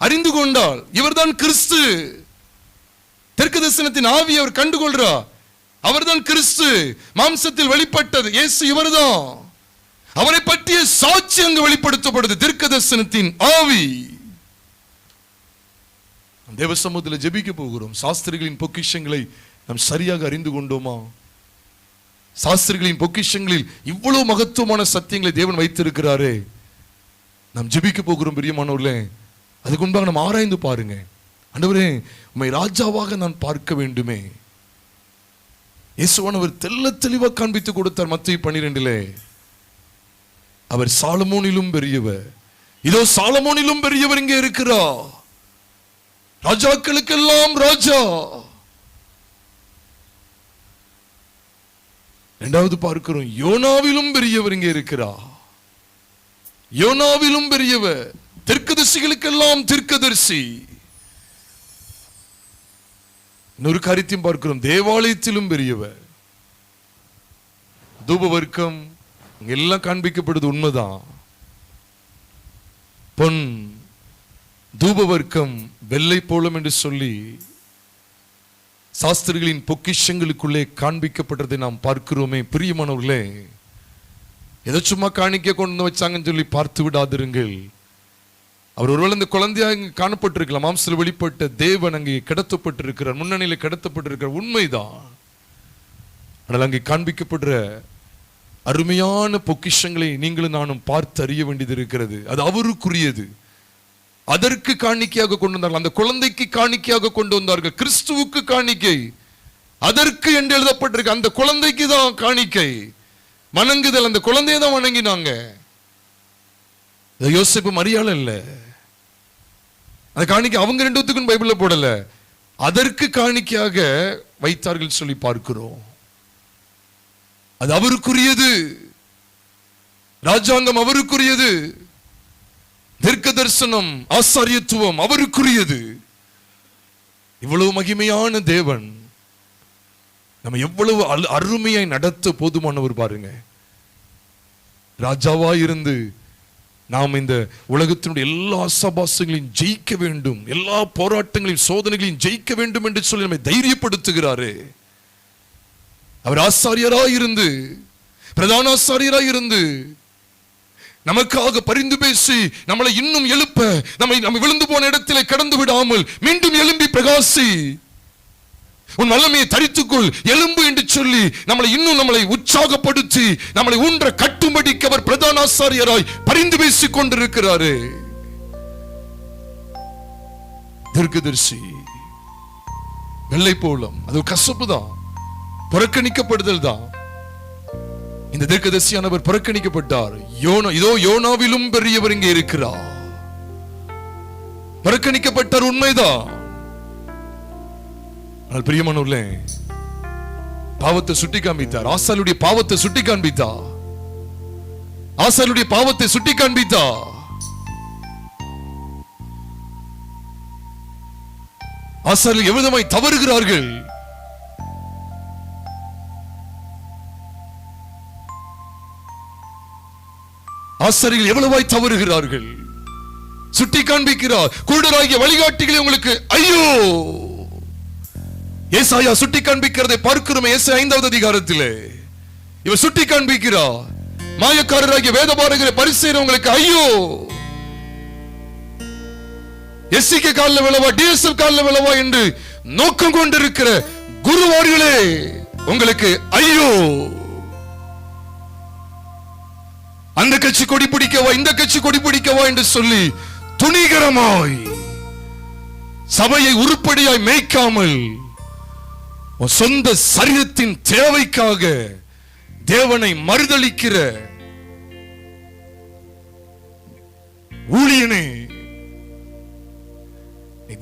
அறிந்து கொண்டாள் இவர்தான் கிறிஸ்து. தீர்க்கதரிசனத்தின் ஆவி அவர் கண்டுகொள்றா, அவர்தான் கிறிஸ்து, மாம்சத்தில் வெளிப்பட்டது இயேசு இவர்தான். அவரை பற்றிய சாட்சி அங்கு வெளிப்படுத்தப்படுது, தீர்க்கதரிசனத்தின் ஆவி. தேவ சமூகத்தில் ஜெபிக்க போகிறோம். சாஸ்திரிகளின் பொக்கிஷங்களை நாம் சரியாக அறிந்து கொண்டோமா? சாஸ்திரிகளின் பொக்கிஷங்களில் இவ்வளவு மகத்துவமான சத்தியங்களை தேவன் வைத்திருக்கிறாரே. நாம் ஜெபிக்க போகிறோம் பிரியமானவர்களே. அதுக்கு முன்பாக நாம் ஆராய்ந்து பாருங்க. ஆண்டவரே, உம்மை ராஜாவாக நான் பார்க்க வேண்டுமே. இயேசுவானவர் தெள்ள தெளிவாக காண்பித்து கொடுத்தார் மத்தேயு 12. அவர் சாலமோனிலும் பெரியவர். இதோ சாலமோனிலும் பெரியவர் இங்கே இருக்கிறார். ராஜாக்களுக்கெல்லாம் ராஜா. இரண்டாவது பார்க்கிறோம், யோனாவிலும் பெரியவர் இங்கே இருக்கிறார். யோனாவிலும் பெரியவர், தீர்க்கதரிசிகளுக்கெல்லாம் தீர்க்கதரிசி. இன்னொரு காரியத்தையும் பார்க்கிறோம், தேவாலயத்திலும் பெரியவர். தூபவர்க்கம் எல்லாம் காண்பிக்கப்படுது, உண்மைதான். பொன் தூபவர்க்கம் வெள்ளை போலம் என்று சொல்லி சாஸ்திரிகளின் பொக்கிஷங்களுக்குள்ளே காண்பிக்கப்பட்டதை நாம் பார்க்கிறோமே. பிரியமானவர்களே, எதை சும்மா காணிக்க கொண்டு வச்சாங்கன்னு சொல்லி பார்த்து விடாதிருங்கள். அவர் ஒருவேளை இந்த குழந்தையாக காணப்பட்டிருக்கலாம், மாம்சத்தில் வெளிப்பட்ட தேவன் அங்கே கடத்தப்பட்டிருக்கிறார், முன்னணியில் கடத்தப்பட்டிருக்கிறார், உண்மைதான். ஆனால் அங்கே காண்பிக்கப்படுற அருமையான பொக்கிஷங்களை நீங்களும் நானும் பார்த்து அறிய வேண்டியது இருக்கிறது. அது அவருக்குரியது. அதற்கு காணிக்கையாக கொண்டு வந்தார்கள், அந்த குழந்தைக்கு காணிக்கையாக கொண்டு வந்தார்கள். கிறிஸ்துவுக்கு காணிக்கை அதற்கு என்று எழுதப்பட்டிருக்கு. அந்த குழந்தைக்கு தான் காணிக்கை, வணங்குதல். அந்த குழந்தையை தான் வணங்கினாங்க. யோசேப்பு மரியாதை இல்ல, அந்த காணிக்கை அவங்க ரெண்டுத்துக்கும் பைபிள்ல போடல, அதற்கு காணிக்கையாக வைத்தார்கள் சொல்லி பார்க்கிறோம். அது அவருக்குரியது, ராஜாங்கம் அவருக்குரியது, தீர்க்க தரிசனம் ஆசாரியத்துவம் அவருக்குரியது. இவ்வளவு மகிமையான தேவன் நம்ம எவ்வளவு அருமையாய் நடத்த போதுமானவர் பாருங்க. ராஜாவா இருந்து நாம் இந்த உலகத்தினுடைய எல்லா ஆசாபாசங்களையும் ஜெயிக்க வேண்டும், எல்லா போராட்டங்களையும் சோதனைகளையும் ஜெயிக்க வேண்டும் என்று சொல்லி நம்மை தைரியப்படுத்துகிறாரு. அவர் ஆசாரியராய் இருந்து, பிரதான ஆசாரியராய் இருந்து நமக்காக பரிந்து பேசி நம்மளை இன்னும் எழுப்ப, நம்ம விழுந்து போன இடத்திலே கடந்து விடாமல் மீண்டும் எழும்பி பிரகாசி, உன் வல்லமையை தரித்துக்கொள், எலும்பு என்று சொல்லி நம்மளை உற்சாகப்படுத்தி நம்மளை ஊன்ற கட்டும்படிக்கு அவர் பிரதான ஆசாரியராய் பரிந்து பேசிக் கொண்டிருக்கிறாரு. தீர்க்கதரிசி வெள்ளை போலம், அது கசப்பு தான், புறக்கணிக்கப்படுதல் தான். இந்த தீர்க்கதரிசியானவர் புறக்கணிக்கப்பட்டார். இதோ யோனாவிலும் பெரியவர் இங்கே இருக்கிறார். புறக்கணிக்கப்பட்டார், உண்மைதான். பிரியமானவர்களே, பாவத்தை சுட்டி காண்பித்தார். ஆசாரியருடைய பாவத்தை சுட்டி காண்பித்தார். ஆசாரியருடைய பாவத்தை சுட்டி காண்பித்தார். ஆசாரியர்கள் எவ்விதமாய் தவறுகிறார்கள். ஆசாரியர்கள் எவ்வளவாய் தவறுகிறார்கள் சுட்டி காண்பிக்கிறார். குருடராகிய வழிகாட்டிகளை உங்களுக்கு ஐயோ. ஏசாயா சுட்டி காண்பிக்கிறதை பார்க்கிறோம். ஏசாயா 5வது அதிகாரத்திலே இவர் சுட்டி காண்பிக்கிறார். மாயக்காரராகிய வேதபாரகரை பரிசேயர்களுக்கு ஐயோ. எஸ்சிக்கு காலில் விழவா, டிஎஸ்எல் காலில் விழவா என்று நோக்கம் கொண்டிருக்கிற குருவார்களே உங்களுக்கு ஐயோ. அந்த கட்சி கொடி பிடிக்கவா, இந்த கட்சி கொடி பிடிக்கவா என்று சொல்லி துணிகரமாய் சபையை உருப்படியாய் மேய்க்காமல் சொந்த சரீரத்தின் தேவைக்காக தேவனை மறுதலிக்கிற ஊழியனே,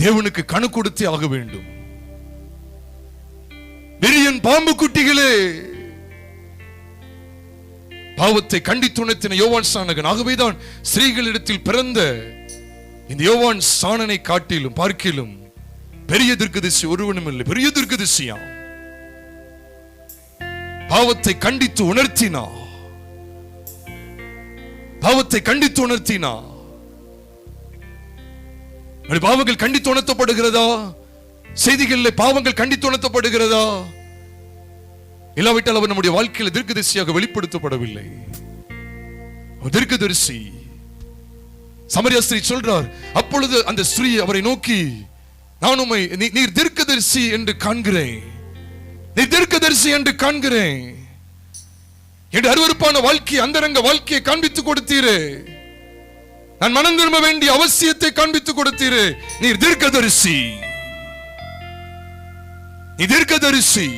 தேவனுக்கு கணக்கு கொடுத்தே ஆக வேண்டும். விரியன் பாம்பு குட்டிகளே, பாவத்தை கண்டித்துணர்த்தின யோவான் ஸ்நானகன். ஆகவேதான் ஸ்திரீகளிடத்தில் பிறந்த இந்த யோவான் ஸ்நானனை காட்டிலும் பார்க்கிலும் பெரிய தீர்க்கதரிசி ஒருவனும் இல்லை. பெரிய தீர்க்கதரிசியா பாவத்தை கண்டித்து உணர்த்தினா, பாவத்தை கண்டித்து உணர்த்தினா. பாவங்கள் கண்டித்து உணர்த்தப்படுகிறதா? செய்திகளில் பாவங்கள் கண்டித்து உணர்த்தப்படுகிறதா? இல்லாவிட்டால் அவர் நம்முடைய வாழ்க்கையில் தீர்க்கதரிசியாக வெளிப்படுத்தப்படவில்லை. தீர்க்கதரிசி சமரியா ஸ்திரீ சொல்றார். அப்பொழுது அந்த ஸ்திரீ அவரை நோக்கி, நான் உம்மை நீர் தீர்க்கதரிசி என்று காண்கிறேன், நீ தீர்க்கதரிசி என்று காண்கிறேன். என் அருவருப்பான வாழ்க்கை, அந்தரங்க வாழ்க்கையை காண்பித்துக் கொடுத்தீரே, நான் மனம் திரும்ப வேண்டிய அவசியத்தை காண்பித்துக் கொடுத்தீரே. நீர் தீர்க்கதரிசி, நீ தீர்க்கதரிசி.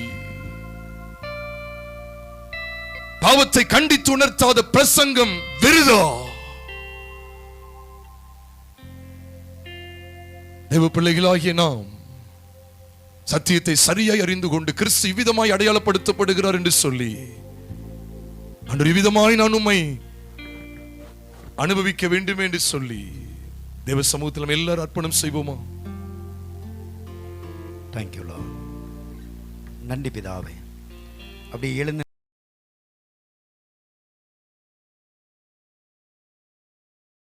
பாவத்தை கண்டித்து உணர்த்தாத பிரசங்கம் விருதா. தேவ பிள்ளைகளாகிய நாம் சத்தியத்தை சரியாய் அறிந்து கொண்டு கிறிஸ்து இவ்விதமாய் அடையாளப்படுத்தப்படுகிறார் என்று சொல்லி, அன்று இவ்விதமாய் நான் உம்மை அனுபவிக்க வேண்டும் என்று சொல்லி தேவ சமூகத்தில் எல்லாரும் அர்ப்பணம் செய்வோமா? Thank you Lord. நன்றி பிதாவே. அப்படி எழுந்து